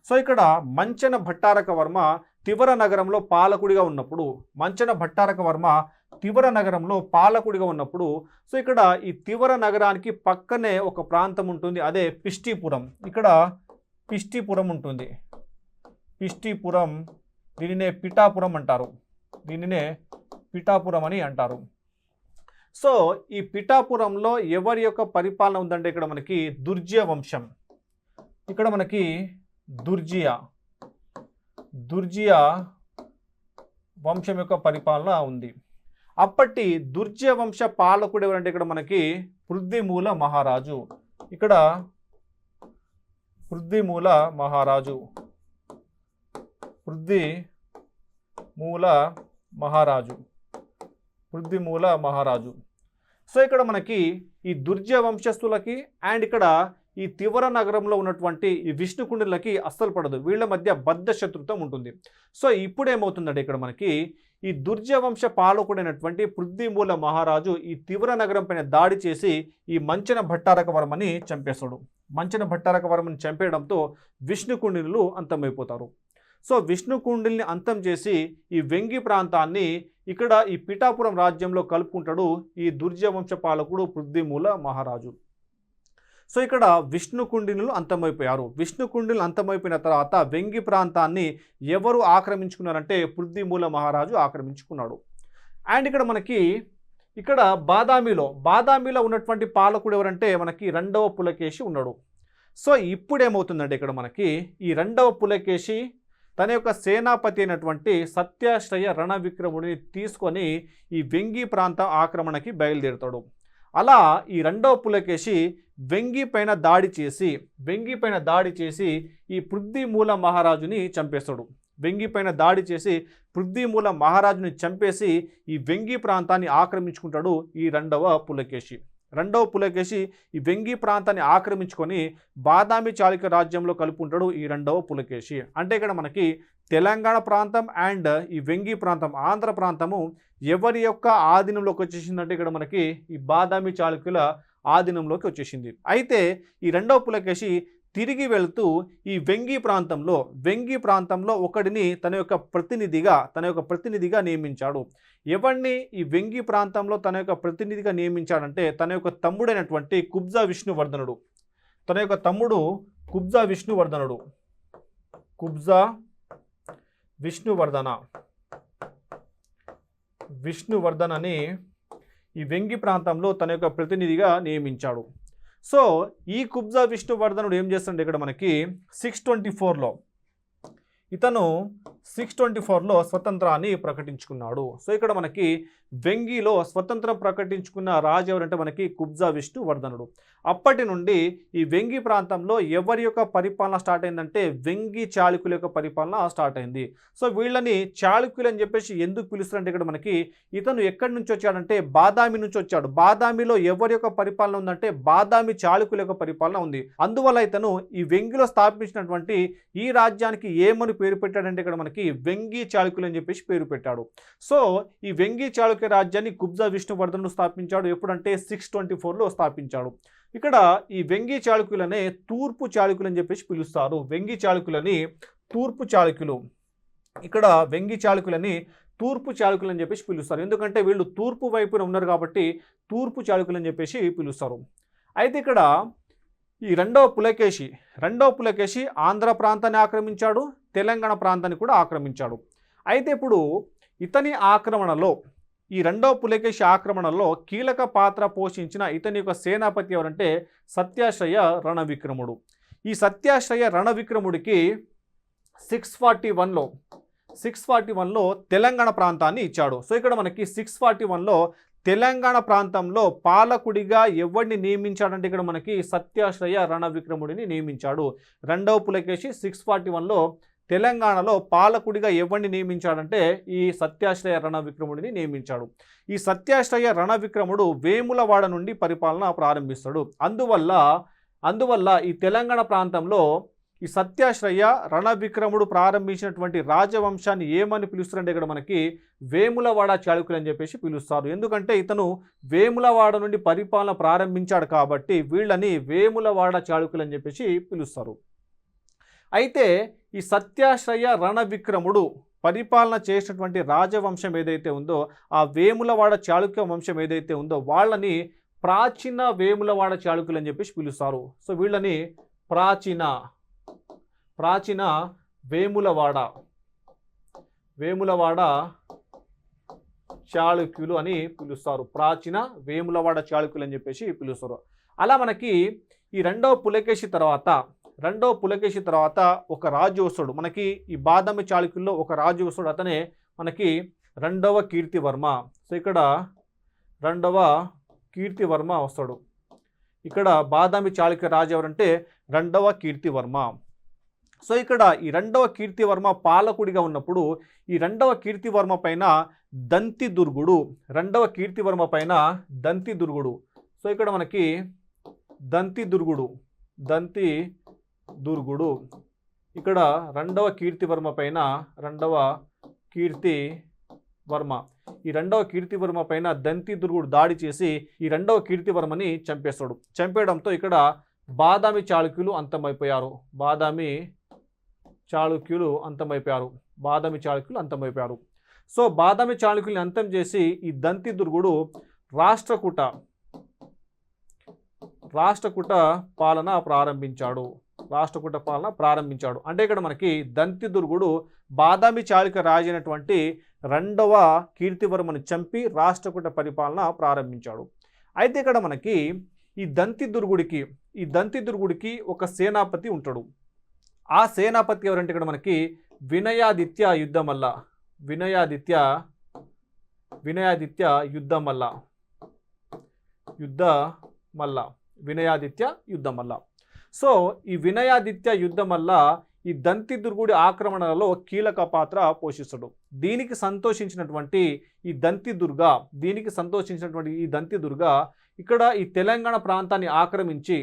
సో ఇక్కడ మంచన భట్టారక వర్మ తివర నగరంలో పాలకుడిగా ఉన్నప్పుడు సో ఇక్కడ ఈ తివర నగరానికి పక్కనే ఒక ప్రాంతం ఉంటుంది, అదే పిష్టిపురం. ఇక్కడ పిష్టిపురం ఉంటుంది. పిష్టిపురం, దీనినే పిఠాపురం అని అంటారు. సో ఈ పిఠాపురంలో ఎవరి యొక్క పరిపాలన ఉందంటే ఇక్కడ మనకి దుర్జియా వంశం. ఇక్కడ మనకి దుర్జియా వంశం యొక్క పరిపాలన ఉంది. అప్పటి దుర్జియా వంశ పాలకుడు ఎవరంటే ఇక్కడ మనకి పృథ్వీమూల మహారాజు. ఇక్కడ పృథ్వీమూల మహారాజు. సో ఇక్కడ మనకి ఈ దుర్జియా వంశస్థులకి అండ్ ఇక్కడ ఈ తివర నగరంలో ఉన్నటువంటి ఈ విష్ణుకుండిలకి అస్సలు పడదు, వీళ్ళ మధ్య బద్ధ శత్రుత్వం ఉంటుంది. సో ఇప్పుడు ఏమవుతుందంటే ఇక్కడ మనకి ఈ దుర్జియా వంశ పాలకుడైనటువంటి పృథ్వీమూల మహారాజు ఈ తివర నగరం పైన దాడి చేసి ఈ మంచన భట్టారక వర్మని చంపేస్తాడు. మంచన భట్టారక వర్మని చంపేయడంతో విష్ణుకుండినులు అంతమైపోతారు. సో విష్ణుకుండిల్ని అంతం చేసి ఈ వెంగి ప్రాంతాన్ని ఇక్కడ ఈ పిఠాపురం రాజ్యంలో కలుపుకుంటాడు ఈ దుర్జియా వంశ పాలకుడు పృథ్వీమూల మహారాజు. సో ఇక్కడ విష్ణుకుండినులు అంతమైపోయిన తర్వాత వెంగి ప్రాంతాన్ని ఎవరు ఆక్రమించుకున్నారంటే పృథ్వీమూల మహారాజు ఆక్రమించుకున్నాడు. అండ్ ఇక్కడ మనకి ఇక్కడ బాదామిలో ఉన్నటువంటి పాలకుడు ఎవరంటే మనకి రెండవ పులకేశి ఉన్నాడు. సో ఇప్పుడు ఏమవుతుందంటే ఇక్కడ మనకి ఈ రెండవ పులకేశి తన యొక్క సేనాపతి అయినటువంటి సత్యాశ్రయ రణవిక్రముడిని తీసుకొని ఈ వెంగి ప్రాంత ఆక్రమణకి బయలుదేరుతాడు. అలా ఈ రెండవ పులకేశి వెంగి పైన దాడి చేసి ఈ పృథ్వీమూల మహారాజుని చంపేస్తాడు. చంపేసి ఈ వెంగి ప్రాంతాన్ని ఆక్రమించుకుంటాడు ఈ రెండవ పులకేశి ఈ వెంగి ప్రాంతాన్ని ఆక్రమించుకొని బాదామి చాళుక్య రాజ్యంలో కలుపుకుంటాడు ఈ రెండవ పులకేశి. అంటే ఇక్కడ మనకి తెలంగాణ ప్రాంతం అండ్ ఈ వెంగి ప్రాంతం ఆంధ్ర ప్రాంతము ఎవరి యొక్క ఆధీనంలోకి వచ్చేసిందంటే ఇక్కడ మనకి ఈ బాదామి చాళుక్యుల ఆధీనంలోకి వచ్చేసింది. అయితే ఈ రెండవ పులకేశి తిరిగి వెళుతూ ఈ వెంగి ప్రాంతంలో ఒకడిని తన యొక్క ప్రతినిధిగా నియమించాడు. ఎవరిని ఈ వెంగి ప్రాంతంలో తన యొక్క ప్రతినిధిగా నియమించాడంటే తన యొక్క తమ్ముడైనటువంటి కుబ్జా విష్ణువర్ధనుడు. విష్ణువర్ధన్ అని ఈ వెంగి ప్రాంతంలో తన యొక్క ప్రతినిధిగా నియమించాడు. సో ఈ కుబ్జా విష్ణువర్ధనుడు ఏం చేస్తాడంటే ఇక్కడ మనకి 624లో స్వతంత్రాన్ని ప్రకటించుకున్నాడు. సో ఇక్కడ మనకి వెంగిలో స్వతంత్రం ప్రకటించుకున్న రాజు ఎవరంటే మనకి కుబ్జా విష్ణువర్ధనుడు. అప్పటి నుండి ఈ వెంగి ప్రాంతంలో ఎవరి యొక్క పరిపాలన స్టార్ట్ అయిందంటే వెంగి చాళుక్యుల యొక్క పరిపాలన స్టార్ట్ అయింది. సో వీళ్ళని చాళుక్యులు అని చెప్పేసి ఎందుకు పిలుస్తారంటే ఇక్కడ మనకి ఇతను ఎక్కడి నుంచి వచ్చాడంటే బాదామి నుంచి వచ్చాడు. బాదామిలో ఎవరి యొక్క పరిపాలన ఉందంటే బాదామి చాళుక్యుల యొక్క పరిపాలన ఉంది. అందువల్ల ఇతను ఈ వెంగిలో స్థాపించినటువంటి ఈ రాజ్యానికి ఏమని పేరు పెట్టాడంటే ఇక్కడ మనకి వెంగి చాళుక్యులు అని చెప్పేసి పేరు పెట్టాడు. సో ఈ వెంగి చాళుక్య రాజ్యాన్ని కుబ్జా విష్ణువర్ధనుడు స్థాపించాడు. ఎప్పుడంటే 624లో స్థాపించాడు. ఇక్కడ ఈ వెంగి చాళుక్యులనే తూర్పు చాళుక్యులు అని చెప్పేసి పిలుస్తారు. వెంగి చాళుక్యులని తూర్పు చాళుక్యులు అని చెప్పేసి పిలుస్తారు. ఎందుకంటే వీళ్ళు తూర్పు వైపున ఉన్నారు కాబట్టి తూర్పు చాళుక్యులు అని చెప్పేసి పిలుస్తారు. అయితే ఇక్కడ ఈ రెండవ పులకేశి ఆంధ్ర ప్రాంతాన్ని ఆక్రమించాడు, తెలంగాణ ప్రాంతాన్ని కూడా ఆక్రమించాడు. అయితే ఇప్పుడు ఇతని ఆక్రమణలో ఈ రెండవ పులకేశి ఆక్రమణలో కీలక పాత్ర పోషించిన ఇతని యొక్క సేనాపతి ఎవరంటే సత్యాశ్రయ రణవిక్రముడు. ఈ సత్యాశ్రయ రణవిక్రముడికి 641లో తెలంగాణ ప్రాంతాన్ని ఇచ్చాడు. సో ఇక్కడ మనకి 641లో తెలంగాణ ప్రాంతంలో పాలకుడిగా ఎవరిని నియమించాడంటే ఇక్కడ మనకి సత్యాశ్రయ రణవిక్రముడిని నియమించాడు. రెండవ పులకేశి 641లో తెలంగాణలో పాలకుడిగా ఎవరిని నియమించాడంటే ఈ సత్యాశ్రయ రణవిక్రముడిని నియమించాడు. ఈ సత్యాశ్రయ రణవిక్రముడు వేములవాడ నుండి పరిపాలన ప్రారంభిస్తాడు. అందువల్ల ఈ తెలంగాణ ప్రాంతంలో ఈ సత్యాశ్రయ రణవిక్రముడు ప్రారంభించినటువంటి రాజవంశాన్ని ఏమని పిలుస్తారంటే ఇక్కడ మనకి వేములవాడ చాళుక్యులు అని చెప్పేసి పిలుస్తారు. ఎందుకంటే ఇతను వేములవాడ నుండి పరిపాలన ప్రారంభించాడు కాబట్టి వీళ్ళని వేములవాడ చాళుక్యులు అని చెప్పేసి పిలుస్తారు. అయితే ఈ సత్యాశ్రయ రణవిక్రముడు పరిపాలన చేసినటువంటి రాజవంశం ఏదైతే ఉందో ఆ వేములవాడ చాళుక్య వంశం ఏదైతే ఉందో వాళ్ళని ప్రాచీన వేములవాడ చాళుక్యులు అని చెప్పేసి పిలుస్తారు. సో వీళ్ళని ప్రాచీన వేములవాడ చాళుక్యులు అని పిలుస్తారు. ప్రాచీన వేములవాడ చాళుక్యులు అని చెప్పేసి పిలుస్తారు. అలా మనకి ఈ రెండవ పులకేశి తర్వాత ఒక రాజు వస్తాడు. మనకి ఈ బాదామి చాళుక్యుల్లో ఒక రాజు వస్తాడు. అతనే మనకి రెండవ కీర్తివర్మ. సో ఇక్కడ రెండవ కీర్తివర్మ వస్తాడు. ఇక్కడ బాదామి చాళుక్య రాజు ఎవరంటే రెండవ కీర్తివర్మ. సో ఇక్కడ ఈ రెండవ కీర్తివర్మ పాలకుడిగా ఉన్నప్పుడు ఈ రెండవ కీర్తివర్మ పైన దంతిదుర్గుడు సో ఇక్కడ మనకి దంతిదుర్గుడు ఇక్కడ రెండవ కీర్తివర్మ పైన ఈ రెండవ కీర్తివర్మ పైన దంతిదుర్గుడు దాడి చేసి ఈ రెండవ కీర్తివర్మని చంపేస్తాడు. చంపేయడంతో ఇక్కడ బాదామి చాళుక్యులు అంతమైపోయారు. బాదామి చాళుక్యులు అంతమైపోయారు. సో బాదామి చాళుక్యుల్ని అంతం చేసి ఈ దంతిదుర్గుడు రాష్ట్రకూట పాలన ప్రారంభించాడు. అంటే ఇక్కడ మనకి దంతిదుర్గుడు బాదామి చాళుక్య రాజు అయినటువంటి రెండవ కీర్తివర్మను చంపి రాష్ట్రకూట పరిపాలన ప్రారంభించాడు. అయితే ఇక్కడ మనకి ఈ దంతిదుర్గుడికి ఒక సేనాపతి ఉంటాడు. ఆ సేనాపతి ఎవరంటే ఇక్కడ మనకి వినయాదిత్య యుద్ధమల్ల. సో ఈ వినయాదిత్య యుద్ధమల్ల ఈ దంతిదుర్గుడి ఆక్రమణలలో కీలక పాత్ర పోషిస్తాడు. దీనికి సంతోషించినటువంటి ఈ దంతిదుర్గ ఇక్కడ ఈ తెలంగాణ ప్రాంతాన్ని ఆక్రమించి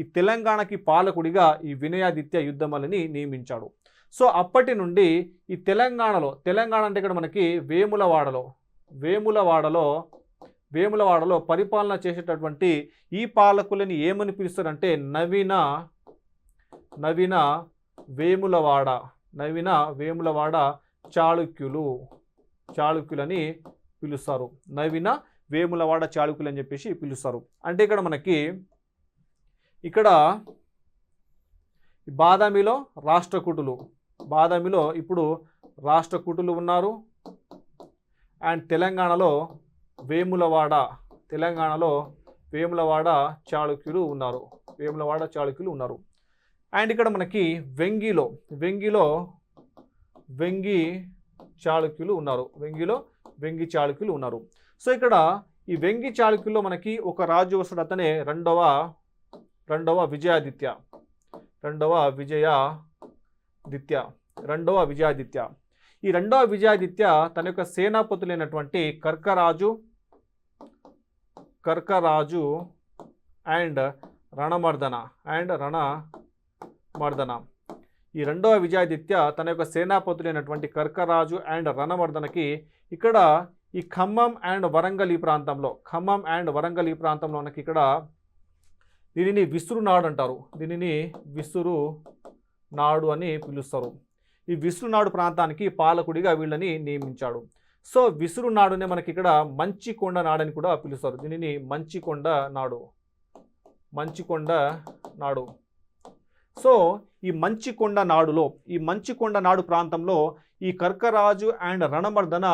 ఈ తెలంగాణకి పాలకుడిగా ఈ వినయాదిత్య యుద్ధమల్లని నియమించాడు. సో అప్పటి నుండి ఈ తెలంగాణ అంటే ఇక్కడ మనకి వేములవాడలో పరిపాలన చేసేటటువంటి ఈ పాలకులని ఏమని పిలుస్తారంటే నవీన వేములవాడ చాళుక్యులని పిలుస్తారు. నవీన వేములవాడ చాళుక్యులు అని చెప్పేసి పిలుస్తారు. అంటే ఇక్కడ మనకి బాదామిలో ఇప్పుడు రాష్ట్రకూటులు ఉన్నారు. అండ్ తెలంగాణలో వేములవాడ చాళుక్యులు ఉన్నారు. అండ్ ఇక్కడ మనకి వెంగిలో వెంగి చాళుక్యులు ఉన్నారు. సో ఇక్కడ ఈ వెంగి చాళుక్యుల్లో మనకి ఒక రాజు వస్తాడు. అతనే రెండవ విజయాదిత్య. ఈ రెండవ విజయాదిత్య తన యొక్క సేనాపతులైనటువంటి కర్కరాజు అండ్ రణమర్దన. ఈ రెండవ విజయాదిత్య తన యొక్క సేనాపతులైనటువంటి కర్కరాజు అండ్ రణమర్దనకి ఇక్కడ ఈ ఖమ్మం అండ్ వరంగల్ ఈ ప్రాంతంలో మనకి ఇక్కడ దీనిని విసురునాడు అంటారు. విసురునాడు అని పిలుస్తారు. ఈ విసురునాడు ప్రాంతానికి పాలకుడిగా వీళ్ళని నియమించాడు. సో విసురునాడునే మనకి ఇక్కడ మంచికొండ నాడు అని కూడా పిలుస్తారు. దీనిని మంచికొండ నాడు. సో ఈ మంచికొండ నాడు ప్రాంతంలో ఈ కర్కరాజు అండ్ రణమర్దన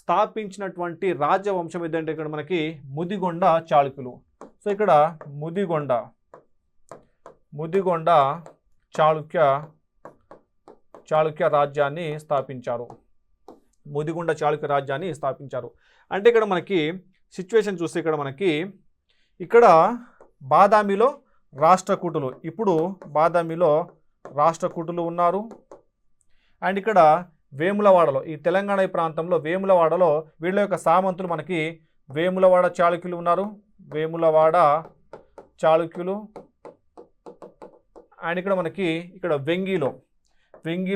స్థాపించినటువంటి రాజవంశం ఏదంటే ఇక్కడ మనకి ముదిగొండ చాళుక్యులు. సో ఇక్కడ ముదిగొండ చాళుక్య రాజ్యాన్ని స్థాపించారు. అంటే ఇక్కడ మనకి సిచ్యువేషన్ చూస్తే ఇక్కడ బాదామిలో రాష్ట్రకూటులు, ఇప్పుడు బాదామిలో రాష్ట్రకూటులు ఉన్నారు. అండ్ ఇక్కడ వేములవాడలో, ఈ తెలంగాణ ఈ ప్రాంతంలో వేములవాడలో వీళ్ళ యొక్క సామంతులు మనకి వేములవాడ చాళుక్యులు ఉన్నారు. అండ్ ఇక్కడ మనకి ఇక్కడ వెంగిలో వెంగి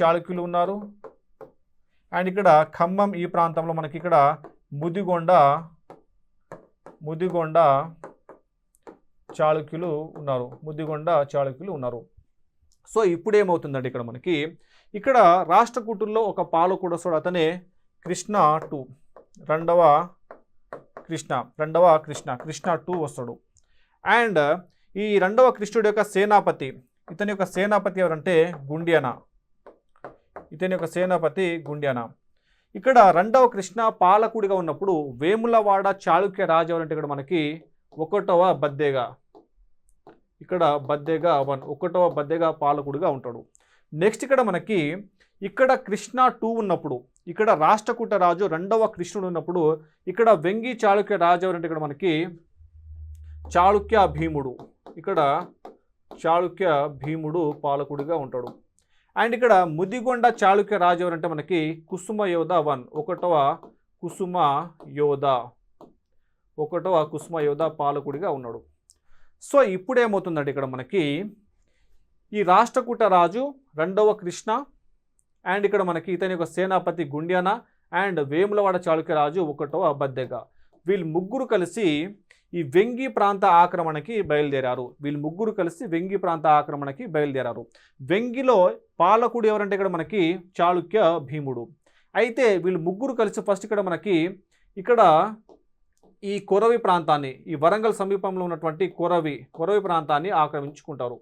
చాళుక్యులు ఉన్నారు. అండ్ ఇక్కడ ఖమ్మం ఈ ప్రాంతంలో మనకి ఇక్కడ ముదిగొండ చాళుక్యులు ఉన్నారు. సో ఇప్పుడు ఏమవుతుందంటే ఇక్కడ మనకి ఇక్కడ రాష్ట్రకూటుల్లో ఒక పాలకుడు వస్తాడు, అతనే కృష్ణ 2 రెండవ కృష్ణ 2 వస్తాడు. అండ్ ఈ రెండవ కృష్ణుడి యొక్క సేనాపతి, ఇతని యొక్క సేనాపతి ఎవరంటే గుండ్యానా. ఇక్కడ రెండవ కృష్ణ పాలకుడిగా ఉన్నప్పుడు వేములవాడ చాళుక్య రాజు ఎవరంటే ఇక్కడ మనకి 1వ బద్దెగా, ఇక్కడ బద్దెగా 1వ బద్దెగా పాలకుడిగా ఉంటాడు. నెక్స్ట్ ఇక్కడ మనకి ఇక్కడ కృష్ణ 2 ఉన్నప్పుడు, ఇక్కడ రాష్ట్రకూట రాజు 2వ కృష్ణుడు ఉన్నప్పుడు ఇక్కడ వెంగి చాళుక్య రాజు ఎవరంటే ఇక్కడ మనకి చాళుక్య భీముడు పాలకుడిగా ఉంటాడు. అండ్ ఇక్కడ ముదిగొండ చాళుక్య రాజు ఎవరంటే మనకి కుసుమయోధ 1వ కుసుమయోధ పాలకుడిగా ఉన్నాడు. సో ఇప్పుడు ఏమవుతుందంటే ఇక్కడ మనకి ఈ రాష్ట్రకూట రాజు 2వ కృష్ణ అండ్ ఇక్కడ మనకి ఇతని యొక్క సేనాపతి గుండ్యానా అండ్ వేములవాడ చాళుక్య రాజు 1వ బద్దెగా, వీళ్ళు ముగ్గురు కలిసి ఈ వెంగి ప్రాంత ఆక్రమణకి బయలుదేరారు. వెంగిలో పాలకుడు ఎవరంటే ఇక్కడ మనకి చాళుక్య భీముడు. అయితే వీళ్ళు ముగ్గురు కలిసి ఫస్ట్ ఇక్కడ మనకి ఇక్కడ ఈ కొరవి ప్రాంతాన్ని, ఈ వరంగల్ సమీపంలో ఉన్నటువంటి కొరవి ప్రాంతాన్ని ఆక్రమిస్తారు.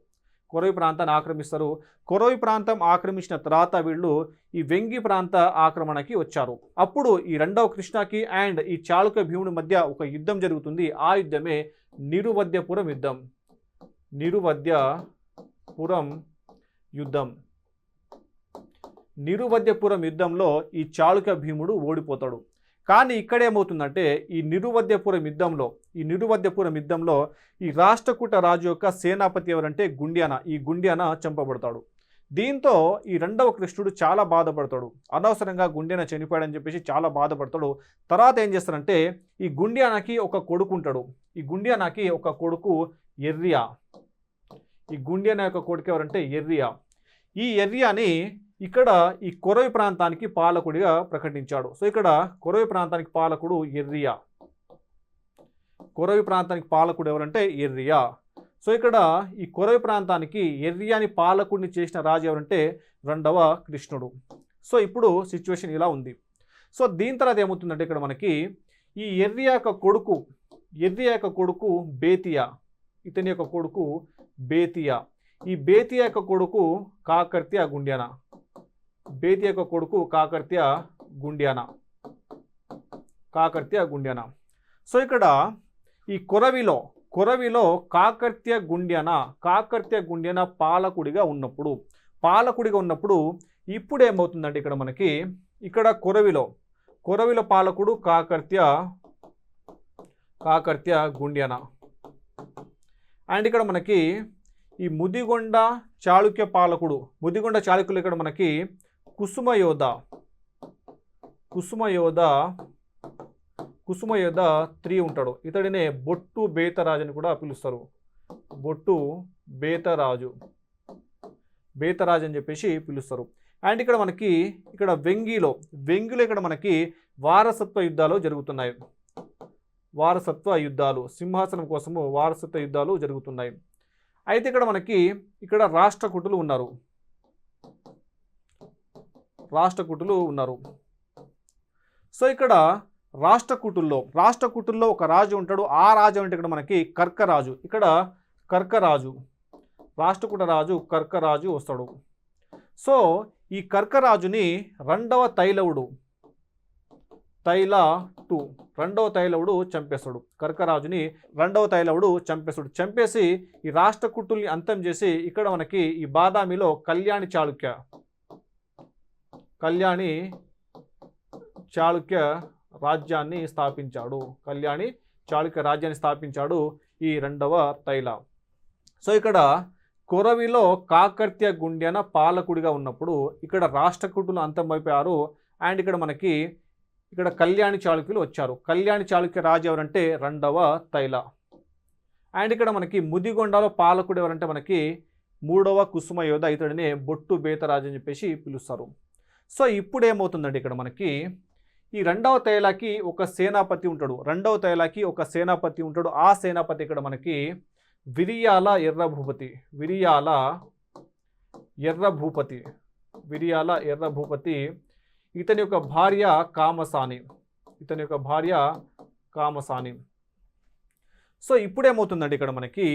కొరవి ప్రాంతం ఆక్రమించిన తర్వాత వీళ్ళు ఈ వెంగి ప్రాంత ఆక్రమణకి వచ్చారు. అప్పుడు ఈ 2వ కృష్ణకి అండ్ ఈ చాళుక్య భీముడి మధ్య ఒక యుద్ధం జరుగుతుంది. ఆ యుద్ధమే నిరువద్యపురం యుద్ధంలో ఈ చాళుక్య భీముడు ఓడిపోతాడు. కానీ ఇక్కడ ఏమవుతుందంటే ఈ నిరువద్యపురం యుద్ధంలో ఈ రాష్ట్రకూట రాజు యొక్క సేనాపతి ఎవరంటే గుండ్యానా చంపబడతాడు. దీంతో ఈ 2వ కృష్ణుడు చాలా బాధపడతాడు. అనవసరంగా గుండ్యానా చనిపోయాడని చెప్పేసి చాలా బాధపడతాడు. తర్వాత ఏం చేస్తారంటే ఈ గుండ్యానాకి ఒక కొడుకు ఉంటాడు. ఈ గుండ్యానాకి ఒక కొడుకు ఎర్రియా. ఈ గుండ్యానా యొక్క కొడుకు ఎవరంటే ఎర్రియా. ఈ ఎర్రియాని ఇక్కడ ఈ కొరవి ప్రాంతానికి పాలకుడిగా ప్రకటించాడు. సో ఇక్కడ కొరవి ప్రాంతానికి పాలకుడు ఎర్రియా. ఎవరంటే ఎర్రియా. సో ఇక్కడ ఈ కొరవి ప్రాంతానికి ఎర్రియాని పాలకుడిని చేసిన రాజు ఎవరంటే 2వ కృష్ణుడు. సో ఇప్పుడు సిచ్యువేషన్ ఇలా ఉంది. సో దీని తర్వాత ఏమవుతుందంటే ఇక్కడ మనకి ఈ ఎర్రియా యొక్క కొడుకు బేతియా. ఇతని యొక్క కొడుకు బేతియా. ఈ బేతియా యొక్క కొడుకు కాకర్త్య గుండ్యానా. సో ఇక్కడ ఈ కొరవిలో కాకర్త్య గుండ్యానా పాలకుడిగా ఉన్నప్పుడు ఇప్పుడు ఏమవుతుందంటే ఇక్కడ మనకి ఇక్కడ కొరవిలో పాలకుడు కాకర్త్య గుండ్యానా. అండ్ ఇక్కడ మనకి ఈ ముదిగొండ చాళుక్యులు ఇక్కడ మనకి కుసుమయోధ 3 ఉంటాడు. ఇతడినే బొట్టు బేతరాజు అని కూడా పిలుస్తారు. బేతరాజు అని చెప్పేసి పిలుస్తారు. అండ్ ఇక్కడ మనకి ఇక్కడ వెంగిలో ఇక్కడ మనకి వారసత్వ యుద్ధాలు సింహాసనం కోసము వారసత్వ యుద్ధాలు జరుగుతున్నాయి. అయితే ఇక్కడ మనకి ఇక్కడ రాష్ట్రకూటులు ఉన్నారు. సో ఇక్కడ రాష్ట్రకూటుల్లో ఒక రాజు ఉంటాడు. ఆ రాజు అంటే ఇక్కడ మనకి కర్కరాజు. ఇక్కడ రాష్ట్రకూట రాజు కర్కరాజు వస్తాడు. సో ఈ కర్కరాజుని 2వ తైలవుడు చంపేస్తాడు. చంపేసి ఈ రాష్ట్రకూటుల్ని అంతం చేసి ఇక్కడ మనకి ఈ బాదామిలో కళ్యాణి చాళుక్య రాజ్యాన్ని స్థాపించాడు. ఈ 2వ తైల. సో ఇక్కడ కొరవిలో కాకర్త్య గుండ్యానా పాలకుడిగా ఉన్నప్పుడు ఇక్కడ రాష్ట్రకూటులు అంతమైపోయారు. అండ్ ఇక్కడ మనకి ఇక్కడ కళ్యాణి చాళుక్యులు వచ్చారు. కళ్యాణి చాళుక్య రాజు ఎవరంటే 2వ తైల. అండ్ ఇక్కడ మనకి ముదిగొండలో పాలకుడు ఎవరంటే మనకి 3వ కుసుమ యోధ, ఇతడినే బొట్టు బేతరాజు అని చెప్పేసి పిలుస్తారు. సో ఇప్పుడు ఏమవుతుందండి, ఇక్కడ మనకి ఈ రెండవ తైలాకి ఒక సేనాపతి ఉంటాడు, రెండవ తైలాకి ఒక సేనాపతి ఉంటాడు. ఆ సేనాపతి ఇక్కడ మనకి విరియాల ఎర్రభూపతి, విరియాల ఎర్రభూపతి, విరియాల ఎర్రభూపతి. ఇతని యొక్క భార్య కామసాని, ఇతని యొక్క భార్య కామసాని. సో ఇప్పుడేమవుతుందండి, ఇక్కడ మనకి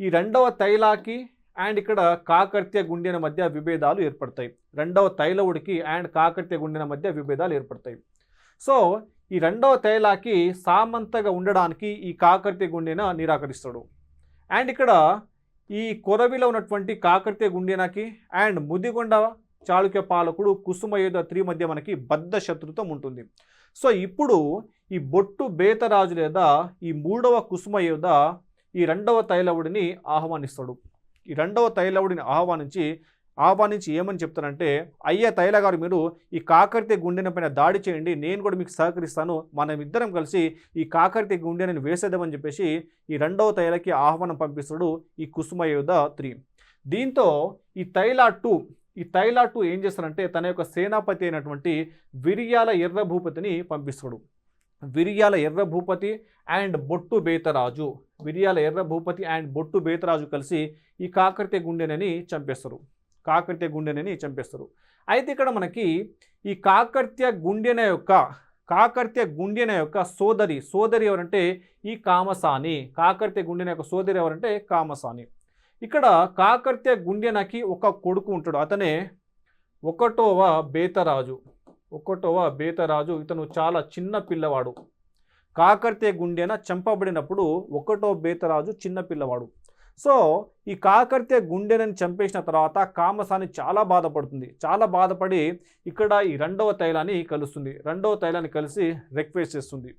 ఈ రెండవ తైలాకి అండ్ ఇక్కడ కాకర్త్య గుండెన మధ్య విభేదాలు ఏర్పడతాయి. రెండవ తైలవుడికి అండ్ కాకర్త్య గుండెన మధ్య విభేదాలు ఏర్పడతాయి. సో ఈ రెండవ తైలాకి సామంతగా ఉండడానికి ఈ కాకర్త్య గుండెన నిరాకరిస్తాడు. అండ్ ఇక్కడ ఈ కొరవిలో ఉన్నటువంటి కాకర్త్య గుండెనకి అండ్ ముదిగొండ చాళుక్య పాలకుడు కుసుమయోధ 3 మధ్య మనకి బద్ధ శత్రుత్వం ఉంటుంది. సో ఇప్పుడు ఈ బొట్టు బేతరాజు లేదా ఈ 3వ కుసుమయోధ ఈ రెండవ తైలవుడిని ఆహ్వానిస్తాడు. ఈ రెండవ తైలవుడిని ఆహ్వానించి ఏమని చెప్తారంటే, అయ్యా తైల గారు, మీరు ఈ కాకర్త్య గుండెన పైన దాడి చేయండి, నేను కూడా మీకు సహకరిస్తాను, మనం ఇద్దరం కలిసి ఈ కాకర్త్య గుండెని వేసేద్దామని చెప్పేసి ఈ రెండవ తైలకి ఆహ్వానం పంపిస్తాడు ఈ కుసుమయోధ 3. దీంతో ఈ తైలా 2 ఏం చేస్తారంటే తన యొక్క సేనాపతి అయినటువంటి విరియాల ఎర్రభూపతిని పంపిస్తాడు. విరియాల ఎర్రభూపతి అండ్ బొట్టు బేతరాజు, విరియాల ఎర్రభూపతి అండ్ బొట్టు బేతరాజు కలిసి ఈ కాకర్త్య గుండెనని చంపేస్తారు, కాకర్త్య గుండెనని చంపేస్తారు. అయితే ఇక్కడ మనకి ఈ కాకర్త్య గుండెన యొక్క సోదరి ఎవరంటే ఈ కామసాని, కాకర్త్య గుండెన యొక్క సోదరి ఎవరంటే కామసాని. ఇక్కడ కాకర్త్య గుండెనకి ఒక కొడుకు ఉంటాడు, అతనే 1వ బేతరాజు. ఇతను చాలా చిన్న పిల్లవాడు. కాకర్త్య గుండెన చంపబడినప్పుడు 1వ బేతరాజు చిన్న పిల్లవాడు. సో ఈ కాకర్త్య గుండెనని చంపేసిన తర్వాత కామసాని చాలా బాధపడుతుంది. చాలా బాధపడి ఇక్కడ ఈ రెండవ తైలాన్ని కలుస్తుంది. రెండవ తైలాన్ని కలిసి రిక్వెస్ట్ చేస్తుంది,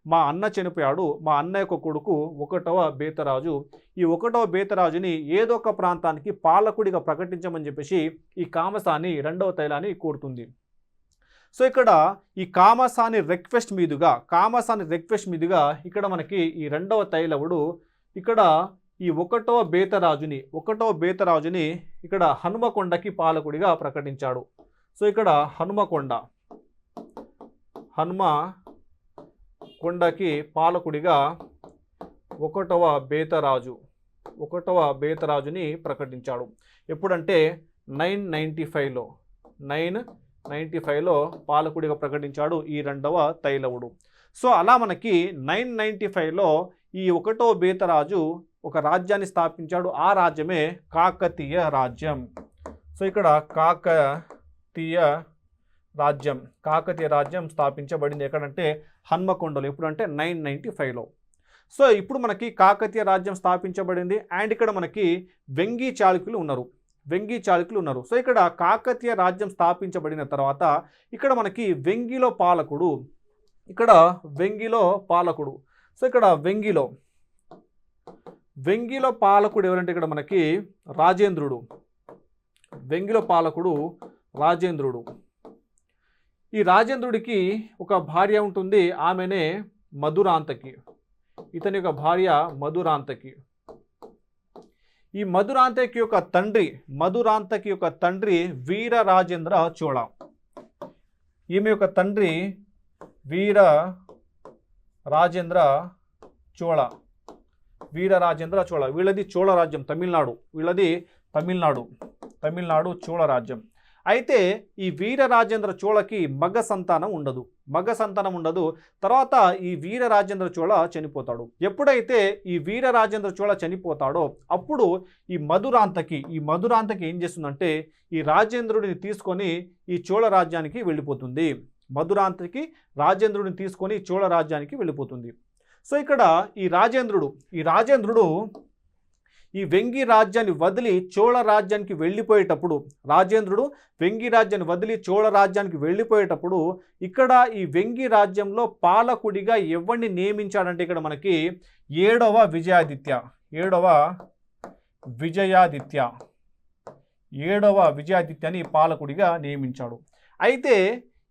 మా అన్న చనిపోయాడు, మా అన్న యొక్క కొడుకు 1వ బేతరాజు, ఈ 1వ బేతరాజుని ఏదో ఒక ప్రాంతానికి పాలకుడిగా ప్రకటించమని చెప్పేసి ఈ కామసాని రెండవ తైలాన్ని కోరుతుంది. సో ఇక్కడ ఈ కామసాని రిక్వెస్ట్ మీదుగా ఇక్కడ మనకి ఈ రెండవ తైలవుడు ఇక్కడ ఈ 1వ బేతరాజుని ఇక్కడ హనుమకొండకి పాలకుడిగా ప్రకటించాడు. సో ఇక్కడ హనుమకొండకి పాలకుడిగా 1వ బేతరాజుని ప్రకటించాడు. ఎప్పుడంటే 995లో పాలకుడిగా ప్రకటించాడు ఈ రెండవ తైలవుడు. సో అలా మనకి 995లో ఈ 1వ బేతరాజు ఒక రాజ్యాన్ని స్థాపించాడు. ఆ రాజ్యమే కాకతీయ రాజ్యం. సో ఇక్కడ కాకతీయ రాజ్యం స్థాపించబడింది ఎక్కడంటే హన్మకొండలో. ఎప్పుడంటే 995లో. సో ఇప్పుడు మనకి కాకతీయ రాజ్యం స్థాపించబడింది. అండ్ ఇక్కడ మనకి వెంగి చాళుక్యులు ఉన్నారు. సో ఇక్కడ కాకతీయ రాజ్యం స్థాపించబడిన తర్వాత ఇక్కడ మనకి వెంగిలో పాలకుడు. సో ఇక్కడ వెంగిలో పాలకుడు ఎవరంటే ఇక్కడ మనకి రాజేంద్రుడు. వెంగిలో పాలకుడు రాజేంద్రుడు. ఈ రాజేంద్రుడికి ఒక భార్య ఉంటుంది, ఆమెనే మధురాంతకి. ఇతని యొక్క భార్య మధురాంతకి. ఈ మధురాంతకి యొక్క తండ్రి వీర రాజేంద్ర చోళ. ఈమె యొక్క తండ్రి వీర రాజేంద్ర చోళ. వీళ్ళది చోళ రాజ్యం, తమిళనాడు చోళ రాజ్యం. అయితే ఈ వీర రాజేంద్ర చోళకి మగ సంతానం ఉండదు. తర్వాత ఈ వీర రాజేంద్ర చోళ చనిపోతాడు. ఎప్పుడైతే ఈ వీర రాజేంద్ర చోళ చనిపోతాడో అప్పుడు ఈ మధురాంతకి ఏం చేస్తుందంటే ఈ రాజేంద్రుడిని తీసుకొని ఈ చోళ రాజ్యానికి వెళ్ళిపోతుంది. చోళ రాజ్యానికి వెళ్ళిపోతుంది. సో ఇక్కడ ఈ రాజేంద్రుడు ఈ వెంగి రాజ్యాన్ని వదిలి చోళ రాజ్యానికి వెళ్ళిపోయేటప్పుడు ఇక్కడ ఈ వెంగి రాజ్యంలో పాలకుడిగా ఎవరిని నియమించాడంటే ఇక్కడ మనకి 7వ విజయాదిత్యని పాలకుడిగా నియమించాడు. అయితే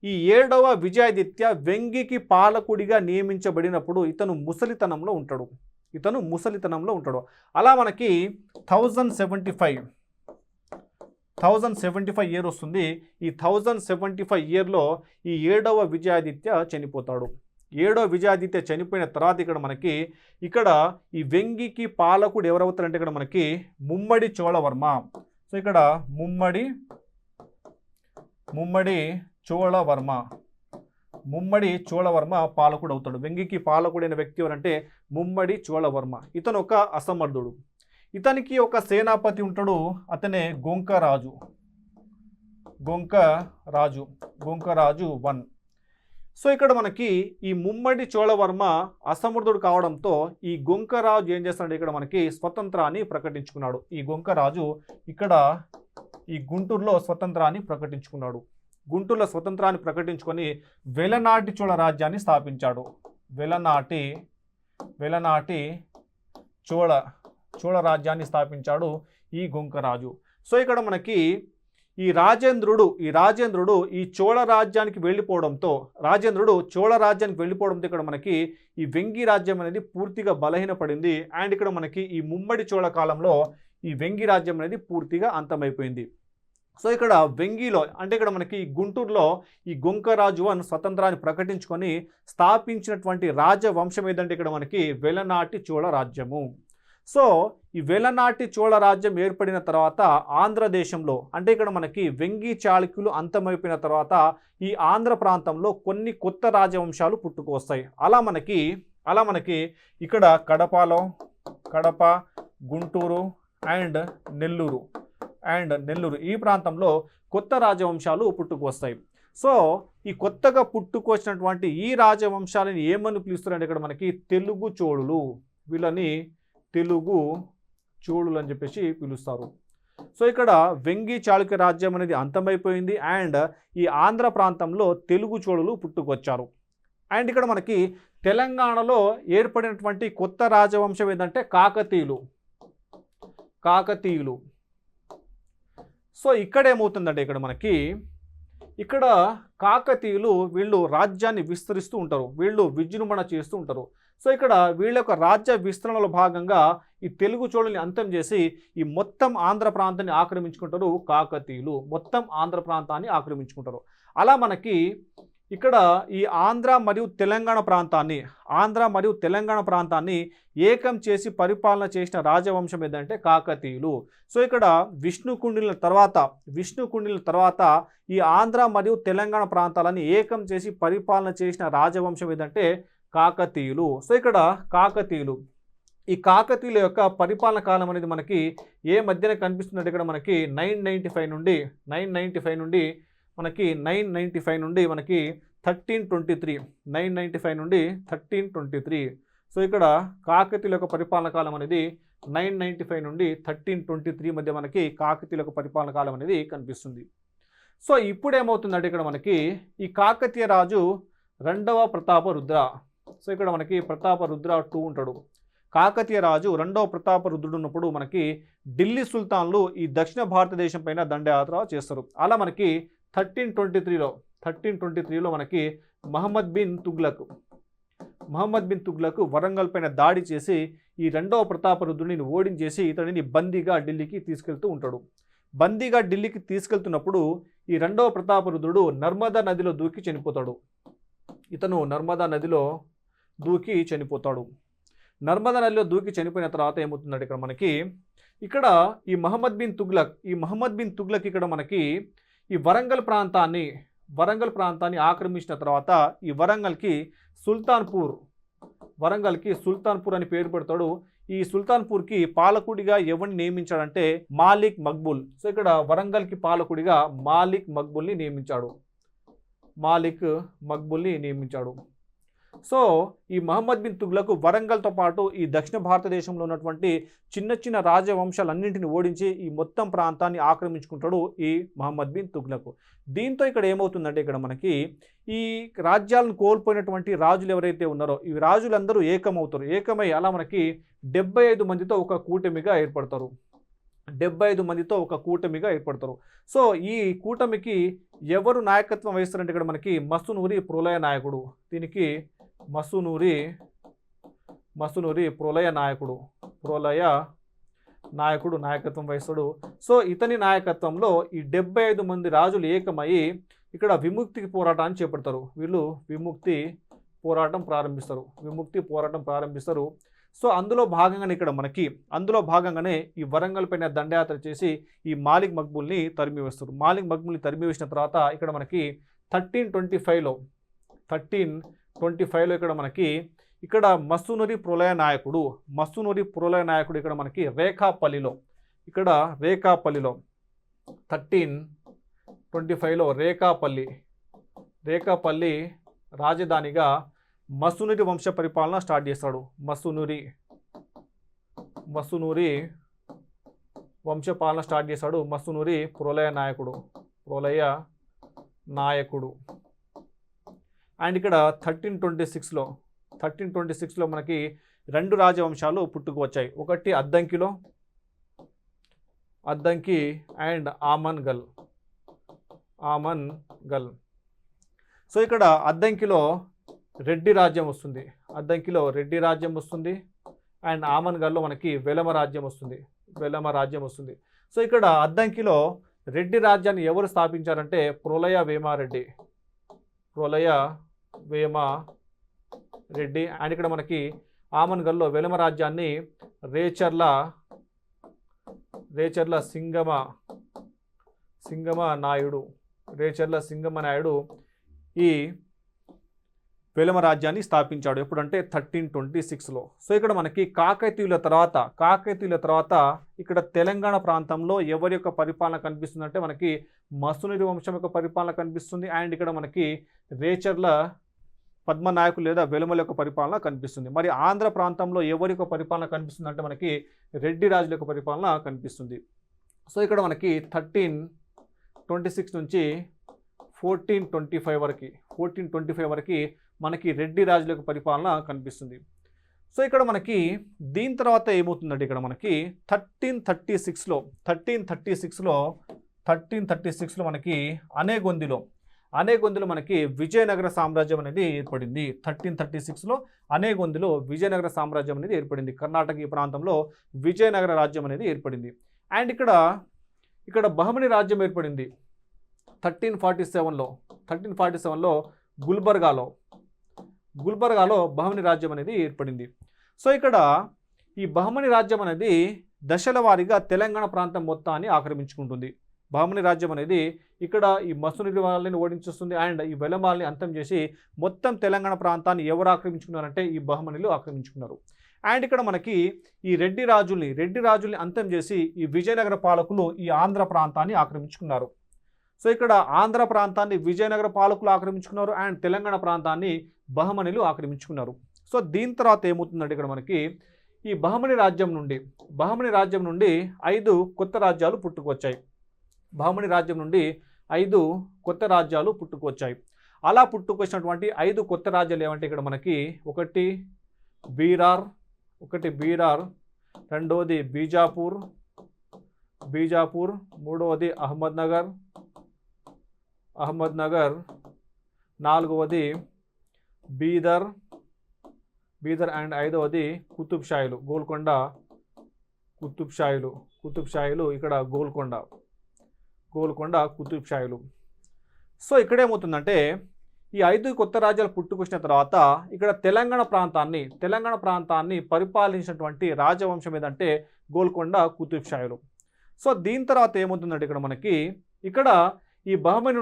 ఈ 7వ విజయాదిత్య వెంగికి పాలకుడిగా నియమించబడినప్పుడు ఇతను ముసలితనంలో ఉంటాడు. ఇతను ముసలితనంలో ఉంటాడు. అలా మనకి 1075 ఇయర్ వస్తుంది. ఈ 1075 ఇయర్లో ఈ 7వ విజయాదిత్య చనిపోతాడు. 7వ విజయాదిత్య చనిపోయిన తర్వాత ఇక్కడ మనకి ఈ వెంగికి పాలకుడు ఎవరవుతారంటే ఇక్కడ మనకి ముమ్మడి చోళవర్మ. సో ఇక్కడ ముమ్మడి చోళవర్మ పాలకుడు అవుతాడు. వెంగికి పాలకుడైన వ్యక్తి ఎవరంటే ముమ్మడి చోళవర్మ. ఇతను ఒక అసమర్థుడు. ఇతనికి ఒక సేనాపతి ఉంటాడు, అతనే గొంకరాజు 1. సో ఇక్కడ మనకి ఈ ముమ్మడి చోళవర్మ అసమర్థుడు కావడంతో ఈ గొంకరాజు ఏం చేస్తాడు, ఇక్కడ మనకి స్వతంత్రాన్ని ప్రకటించుకున్నాడు. ఈ గొంకరాజు ఇక్కడ ఈ గుంటూరులో స్వతంత్రాన్ని ప్రకటించుకున్నాడు. గుంటూరులో స్వతంత్రాన్ని ప్రకటించుకొని వెలనాటి చోళ రాజ్యాన్ని స్థాపించాడు. వెలనాటి చోళ రాజ్యాన్ని స్థాపించాడు ఈ గొంకరాజు. సో ఇక్కడ మనకి ఈ రాజేంద్రుడు ఈ చోళ రాజ్యానికి వెళ్ళిపోవడంతో ఇక్కడ మనకి ఈ వెంగి రాజ్యం అనేది పూర్తిగా బలహీనపడింది. అండ్ ఇక్కడ మనకి ఈ ముమ్మడి చోళ కాలంలో ఈ వెంగి రాజ్యం అనేది పూర్తిగా అంతమైపోయింది. సో ఇక్కడ వెంగిలో అంటే ఇక్కడ మనకి గుంటూరులో ఈ గొంకరాజు స్వతంత్రాన్ని ప్రకటించుకొని స్థాపించినటువంటి రాజవంశం ఏదంటే ఇక్కడ మనకి వెలనాటి చోళ రాజ్యము. సో ఈ వెలనాటి చోళ రాజ్యం ఏర్పడిన తర్వాత ఆంధ్రదేశంలో అంటే ఇక్కడ మనకి వెంగి చాళుక్యులు అంతమైపోయిన తర్వాత ఈ ఆంధ్ర ప్రాంతంలో కొన్ని కొత్త రాజవంశాలు పుట్టుకొస్తాయి. అలా మనకి ఇక్కడ కడప, గుంటూరు అండ్ నెల్లూరు ఈ ప్రాంతంలో కొత్త రాజవంశాలు పుట్టుకొస్తాయి. సో ఈ కొత్తగా పుట్టుకొచ్చినటువంటి ఈ రాజవంశాలను ఏమని పిలుస్తారంటే ఇక్కడ మనకి తెలుగు చోళులు. వీళ్ళని తెలుగు చోళులు అని చెప్పేసి పిలుస్తారు. సో ఇక్కడ వెంగి చాళుక్య రాజ్యం అనేది అంతమైపోయింది అండ్ ఈ ఆంధ్ర ప్రాంతంలో తెలుగు చోళులు పుట్టుకొచ్చారు. అండ్ ఇక్కడ మనకి తెలంగాణలో ఏర్పడినటువంటి కొత్త రాజవంశం ఏంటంటే కాకతీయులు. సో ఇక్కడ ఏమవుతుందంటే ఇక్కడ కాకతీయులు వీళ్ళు రాజ్యాన్ని విస్తరిస్తూ ఉంటారు, వీళ్ళు విజృంభణ చేస్తూ ఉంటారు. సో ఇక్కడ వీళ్ళ యొక్క రాజ్య విస్తరణలో భాగంగా ఈ తెలుగు చోళుల్ని అంతం చేసి ఈ మొత్తం ఆంధ్ర ప్రాంతాన్ని ఆక్రమించుకుంటారు కాకతీయులు. అలా మనకి ఇక్కడ ఈ ఆంధ్ర మరియు తెలంగాణ ప్రాంతాన్ని ఏకం చేసి పరిపాలన చేసిన రాజవంశం ఏదంటే కాకతీయులు. సో ఇక్కడ విష్ణుకుండిల తర్వాత ఈ ఆంధ్ర మరియు తెలంగాణ ప్రాంతాలని ఏకం చేసి పరిపాలన చేసిన రాజవంశం ఏదంటే కాకతీయులు. సో ఇక్కడ ఈ కాకతీయుల యొక్క పరిపాలన కాలం అనేది మనకి ఏ మధ్యన కనిపిస్తుందంటే ఇక్కడ మనకి 995 నుండి మనకి 1323 నుండి 1323. సో ఇక్కడ కాకతీయుల యొక్క పరిపాలన కాలం అనేది 995 నుండి 1323 మధ్య మనకి కాకతీయుల యొక్క పరిపాలన కాలం అనేది కనిపిస్తుంది. సో ఇప్పుడు ఏమవుతుందంటే ఇక్కడ మనకి ఈ కాకతీయ రాజు 2వ ప్రతాపరుద్ర. సో ఇక్కడ మనకి ప్రతాపరుద్ర 2 ఉంటాడు. కాకతీయ రాజు 2వ ప్రతాపరుద్రుడు ఉన్నప్పుడు మనకి ఢిల్లీ సుల్తాన్లు ఈ దక్షిణ భారతదేశం పైన దండయాత్ర చేస్తారు. అలా మనకి 1323లో మనకి మహమ్మద్ బిన్ తుగ్లక్ వరంగల్ పైన దాడి చేసి ఈ 2వ ప్రతాపరుద్రుడిని ఓడించేసి ఇతడిని బందీగా ఢిల్లీకి తీసుకెళ్తూ ఉంటాడు. బందీగా ఢిల్లీకి తీసుకెళ్తున్నప్పుడు ఈ 2వ ప్రతాపరుద్రుడు నర్మదా నదిలో దూకి చనిపోతాడు. నర్మదా నదిలో దూకి చనిపోయిన తర్వాత ఏమవుతుందంటే ఇక్కడ మనకి ఈ మహమ్మద్ బిన్ తుగ్లక్ ఇక్కడ మనకి ఈ వరంగల్ ప్రాంతాన్ని ఆక్రమించిన తర్వాత ఈ వరంగల్కి సుల్తాన్పూర్ అని పేరు పెడతాడు. ఈ సుల్తాన్పూర్కి పాలకుడిగా ఎవరిని నియమించాడంటే మాలిక్ మక్బూల్. సో ఇక్కడ వరంగల్కి పాలకుడిగా మాలిక్ మక్బూల్ని నియమించాడు. సో ఈ మహమ్మద్ బిన్ తుగ్లక్ వరంగల్తో పాటు ఈ దక్షిణ భారతదేశంలో ఉన్నటువంటి చిన్న రాజవంశాలన్నింటినీ ఓడించి ఈ మొత్తం ప్రాంతాన్ని ఆక్రమించుకుంటాడు ఈ మహమ్మద్ బిన్ తుగ్లక్. దీంతో ఇక్కడ ఏమవుతుందంటే ఇక్కడ మనకి ఈ రాజ్యాలను కోల్పోయినటువంటి రాజులు ఎవరైతే ఉన్నారో ఈ రాజులందరూ ఏకమై అలా మనకి 75 మందితో ఒక కూటమిగా ఏర్పడతారు. సో ఈ కూటమికి ఎవరు నాయకత్వం వహిస్తారంటే ఇక్కడ మనకి మసునూరి ప్రళయ నాయకుడు. దీనికి మసునూరి ప్రోలయ నాయకుడు నాయకత్వం వహిస్తాడు. సో ఇతని నాయకత్వంలో ఈ 75 మంది రాజులు ఏకమై ఇక్కడ విముక్తికి పోరాటాన్ని చేపడతారు. వీళ్ళు విముక్తి పోరాటం ప్రారంభిస్తారు. సో అందులో భాగంగానే ఈ వరంగల్ పైన దండయాత్ర చేసి ఈ మాలిక్ మక్బూల్ని తరిమివేస్తారు. మాలిక్ మక్బూల్ని తరిమివేసిన తర్వాత ఇక్కడ మనకి 1325లో ఇక్కడ మనకి మసునూరి ప్రోలయ నాయకుడు ఇక్కడ మనకి రేఖాపల్లిలో 1325లో రేఖాపల్లి రాజధానిగా మసునూరి వంశ పరిపాలన స్టార్ట్ చేస్తాడు. మసునూరి వంశ పాలన స్టార్ట్ చేశాడు మసునూరి ప్రోలయ నాయకుడు. అండ్ ఇక్కడ 1326లో మనకి 2 రాజవంశాలు పుట్టుకు వచ్చాయి. ఒకటి అద్దంకి అండ్ ఆమన్గల్. సో ఇక్కడ అద్దంకిలో రెడ్డి రాజ్యం వస్తుంది. అండ్ ఆమన్గల్లో మనకి వెలమ రాజ్యం వస్తుంది. సో ఇక్కడ అద్దంకిలో రెడ్డి రాజ్యాన్ని ఎవరు స్థాపించారంటే ప్రోలయ వేమారెడ్డి. అండ్ ఇక్కడ మనకి ఆమన్గల్లో వెలమ రాజ్యాన్ని రేచర్ల సింగమ నాయుడు ఈ వెలమ రాజ్యాన్ని స్థాపించాడు. ఎప్పుడంటే 1326లో. సో ఇక్కడ మనకి కాకతీయుల తర్వాత ఇక్కడ తెలంగాణ ప్రాంతంలో ఎవరి యొక్క పరిపాలన కనిపిస్తుందంటే మనకి మసునూరి వంశం యొక్క పరిపాలన కనిపిస్తుంది. అండ్ ఇక్కడ మనకి రేచర్ల పద్మనాయకులు లేదా వెలుమల యొక్క పరిపాలన కనిపిస్తుంది. మరి ఆంధ్ర ప్రాంతంలో ఎవరి యొక్క పరిపాలన కనిపిస్తుంది అంటే మనకి రెడ్డి రాజుల యొక్క పరిపాలన కనిపిస్తుంది. సో ఇక్కడ మనకి 1326 నుంచి 1425 వరకు మనకి రెడ్డి రాజుల యొక్క పరిపాలన కనిపిస్తుంది. సో ఇక్కడ మనకి దీని తర్వాత ఏమవుతుందంటే ఇక్కడ మనకి 1336లో మనకి అనేగొందిలో మనకి విజయనగర సామ్రాజ్యం అనేది ఏర్పడింది. 1336లో అనేగొందిలో విజయనగర సామ్రాజ్యం అనేది ఏర్పడింది. కర్ణాటక ఈ ప్రాంతంలో విజయనగర రాజ్యం అనేది ఏర్పడింది. అండ్ ఇక్కడ బహమని రాజ్యం ఏర్పడింది 1347లో గుల్బర్గాలో బహమని రాజ్యం అనేది ఏర్పడింది. సో ఇక్కడ ఈ బహమని రాజ్యం అనేది దశల వారీగా తెలంగాణ ప్రాంతం మొత్తాన్ని ఆక్రమించుకుంటుంది. బహమని రాజ్యం అనేది ఇక్కడ ఈ మసునూరి వాళ్ళని ఓడించేస్తుంది. అండ్ ఈ వెలమాలని అంతం చేసి మొత్తం తెలంగాణ ప్రాంతాన్ని ఎవరు ఆక్రమించుకున్నారంటే ఈ బహమనిలు ఆక్రమించుకున్నారు. అండ్ ఇక్కడ మనకి ఈ రెడ్డి రాజుల్ని అంతం చేసి ఈ విజయనగర పాలకులు ఈ ఆంధ్ర ప్రాంతాన్ని ఆక్రమించుకున్నారు. సో ఇక్కడ ఆంధ్ర ప్రాంతాన్ని విజయనగర పాలకులు ఆక్రమించుకున్నారు. అండ్ తెలంగాణ ప్రాంతాన్ని బహమనిలు ఆక్రమించుకున్నారు. సో దీని తర్వాత ఏమవుతుందంటే ఇక్కడ మనకి ఈ బహమని రాజ్యం నుండి 5 కొత్త రాజ్యాలు పుట్టుకొచ్చాయి. అలా పుట్టుకొచ్చినటువంటి 5 కొత్త రాజ్యాలు ఏమంటే ఇక్కడ మనకి ఒకటి బీరార్, రెండవది బీజాపూర్, మూడవది అహ్మద్నగర్, నాలుగవది బీదర్ అండ్ 5వది కుతుబ్షాయిలు, గోల్కొండ కుతుబ్షాయిలు ఇక్కడ గోల్కొండ కుతుబ్షాయిలు. సో ఇక్కడ ఏమవుతుందంటే ఈ 5 కొత్త రాజ్యాలు పుట్టుకొచ్చిన తర్వాత ఇక్కడ తెలంగాణ ప్రాంతాన్ని పరిపాలించినటువంటి రాజవంశం ఏదంటే గోల్కొండ కుతుబ్షాయిలు. సో దీని తర్వాత ఏమవుతుందంటే ఇక్కడ మనకి ఈ బహమని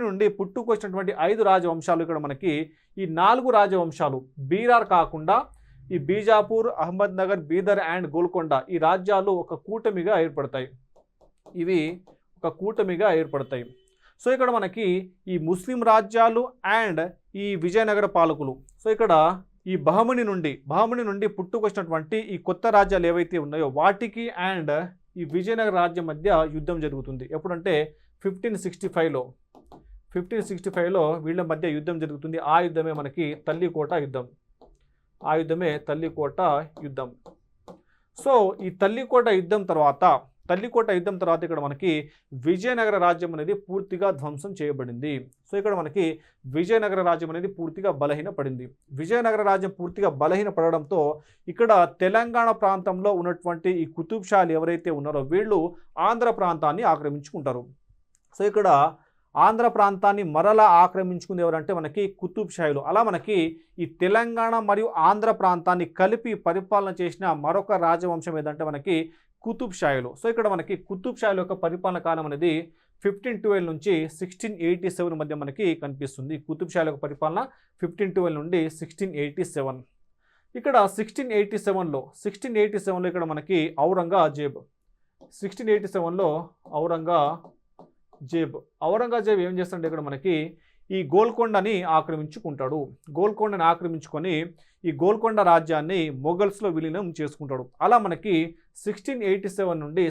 నుండి పుట్టుకొచ్చినటువంటి 5 రాజవంశాలు ఇక్కడ మనకి ఈ 4 రాజవంశాలు బీరార్ కాకుండా ఈ బీజాపూర్, అహ్మద్నగర్, బీదర్ అండ్ గోల్కొండ ఈ రాజ్యాలు ఒక కూటమిగా ఏర్పడతాయి. సో ఇక్కడ మనకి ఈ ముస్లిం రాజ్యాలు అండ్ ఈ విజయనగర పాలకులు. సో ఇక్కడ ఈ బహమని నుండి పుట్టుకొచ్చినటువంటి ఈ కొత్త రాజ్యాలు ఏవైతే ఉన్నాయో వాటికి అండ్ ఈ విజయనగర రాజ్యం మధ్య యుద్ధం జరుగుతుంది. ఎప్పుడంటే 1565లో వీళ్ళ మధ్య యుద్ధం జరుగుతుంది. ఆ యుద్ధమే మనకి తల్లికోట యుద్ధం. సో ఈ తల్లికోట యుద్ధం తల్లికోట యుద్ధం తర్వాత ఇక్కడ మనకి విజయనగర రాజ్యం అనేది పూర్తిగా ధ్వంసం చేయబడింది. సో ఇక్కడ మనకి విజయనగర రాజ్యం అనేది పూర్తిగా బలహీనపడింది. విజయనగర రాజ్యం పూర్తిగా బలహీనపడడంతో ఇక్కడ తెలంగాణ ప్రాంతంలో ఉన్నటువంటి ఈ కుతుబ్ షాలు ఎవరైతే ఉన్నారో వీళ్ళు ఆంధ్ర ప్రాంతాన్ని ఆక్రమించుకుంటారు. సో ఇక్కడ ఆంధ్ర ప్రాంతాన్ని మరలా ఆక్రమించుకుంది ఎవరంటే మనకి కుతుబ్ షాహీలు. అలా మనకి ఈ తెలంగాణ మరియు ఆంధ్ర ప్రాంతాన్ని కలిపి పరిపాలన చేసిన మరొక రాజవంశం ఏదంటే మనకి కుతుబ్ షాహీలు. సో ఇక్కడ మనకి కుతుబ్ షాహీల యొక్క పరిపాలన కాలం అనేది 1512 నుంచి 1687 మధ్య మనకి కనిపిస్తుంది. కుతుబ్ షాహీల యొక్క పరిపాలన 1512 నుండి 1687. ఇక్కడ 1687లో ఇక్కడ మనకి ఔరంగజేబ్ 1687లో ఔరంగజేబ్ ఏం చేస్తాడంటే ఇక్కడ మనకి ఈ గోల్కొండని ఆక్రమించుకుంటాడు. గోల్కొండని ఆక్రమించుకొని ఈ గోల్కొండ రాజ్యాన్ని మొఘల్స్లో విలీనం చేసుకుంటాడు. అలా మనకి 1687 నుండి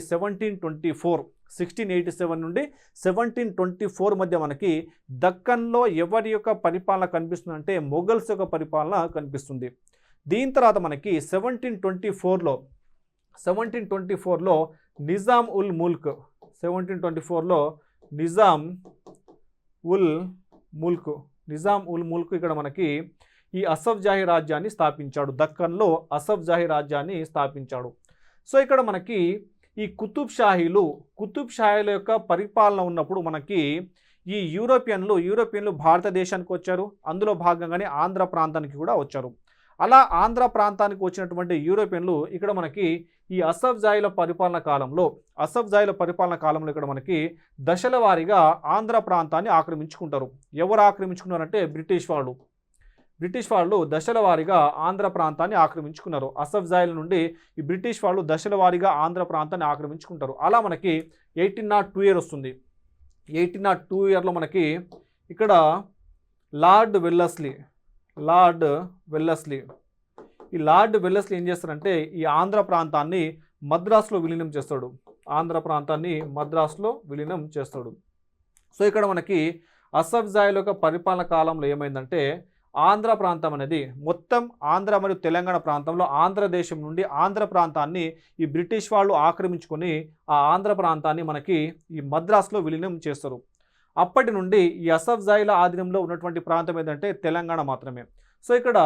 1724 మధ్య మనకి దక్కన్లో ఎవరి యొక్క పరిపాలన కనిపిస్తుంది అంటే మొఘల్స్ యొక్క పరిపాలన కనిపిస్తుంది. దీని తర్వాత మనకి 1724లో నిజాం ఉల్ ముల్క్ 1724లో నిజాం ఉల్ ముల్క్ ఇక్కడ మనకి ఈ అసఫ్ జాహీ రాజ్యాన్ని స్థాపించాడు. దక్కన్లో అసఫ్ జాహీ రాజ్యాన్ని స్థాపించాడు. సో ఇక్కడ మనకి ఈ కుతుబ్ షాహీల యొక్క పరిపాలన ఉన్నప్పుడు మనకి ఈ యూరోపియన్లు భారతదేశానికి వచ్చారు. అందులో భాగంగానే ఆంధ్ర ప్రాంతానికి కూడా వచ్చారు. అలా ఆంధ్ర ప్రాంతానికి వచ్చినటువంటి యూరోపియన్లు ఇక్కడ మనకి ఈ అసఫ్ జాహీల పరిపాలన కాలంలో ఇక్కడ మనకి దశల వారీగా ఆంధ్ర ప్రాంతాన్ని ఆక్రమించుకుంటారు. ఎవరు ఆక్రమించుకున్నారంటే బ్రిటిష్ వాళ్ళు దశల వారీగా ఆంధ్ర ప్రాంతాన్ని ఆక్రమించుకున్నారు. అసఫ్ జాహీల నుండి ఈ బ్రిటిష్ వాళ్ళు దశల వారీగా ఆంధ్ర ప్రాంతాన్ని ఆక్రమించుకుంటారు. అలా మనకి 1802 ఇయర్ వస్తుంది. 1802 ఇయర్లో మనకి ఇక్కడ లార్డ్ వెల్లస్లీ ఏం చేస్తారంటే ఈ ఆంధ్ర ప్రాంతాన్ని మద్రాసులో విలీనం చేస్తాడు. సో ఇక్కడ మనకి అసఫ్ జాహీల యొక్క పరిపాలన కాలంలో ఏమైందంటే ఆంధ్ర ప్రాంతం అనేది మొత్తం ఆంధ్ర మరియు తెలంగాణ ప్రాంతంలో ఆంధ్రదేశం నుండి ఆంధ్ర ప్రాంతాన్ని ఈ బ్రిటిష్ వాళ్ళు ఆక్రమించుకొని ఆ ఆంధ్ర ప్రాంతాన్ని మనకి ఈ మద్రాసులో విలీనం చేస్తారు. అప్పటి నుండి ఈ అసఫ్ జాహీల ఆధీనంలో ఉన్నటువంటి ప్రాంతం ఏంటంటే తెలంగాణ మాత్రమే. సో ఇక్కడ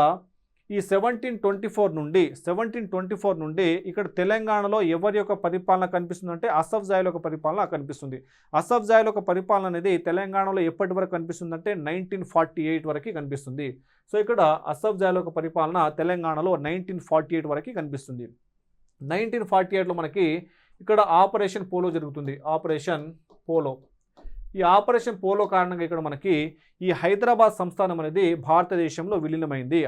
ఈ 1724 నుండి ఇక్కడ తెలంగాణలో ఎవరి యొక్క పరిపాలన కనిపిస్తుందంటే అసఫ్ జాహీల యొక్క పరిపాలన కనిపిస్తుంది. అసఫ్ జాహీల యొక్క పరిపాలన అనేది తెలంగాణలో ఎప్పటి వరకు కనిపిస్తుందంటే 1948 వరకు కనిపిస్తుంది. సో ఇక్కడ అసఫ్ జాహీల యొక్క పరిపాలన తెలంగాణలో 1948 వరకు కనిపిస్తుంది. 1948లో మనకి ఇక్కడ ఆపరేషన్ పోలో జరుగుతుంది. ఈ ఆపరేషన్ పోలో కారణంగా ఇక్కడ మనకి ఈ హైదరాబాద్ సంస్థానం అనేది భారతదేశంలో విలీనమైంది.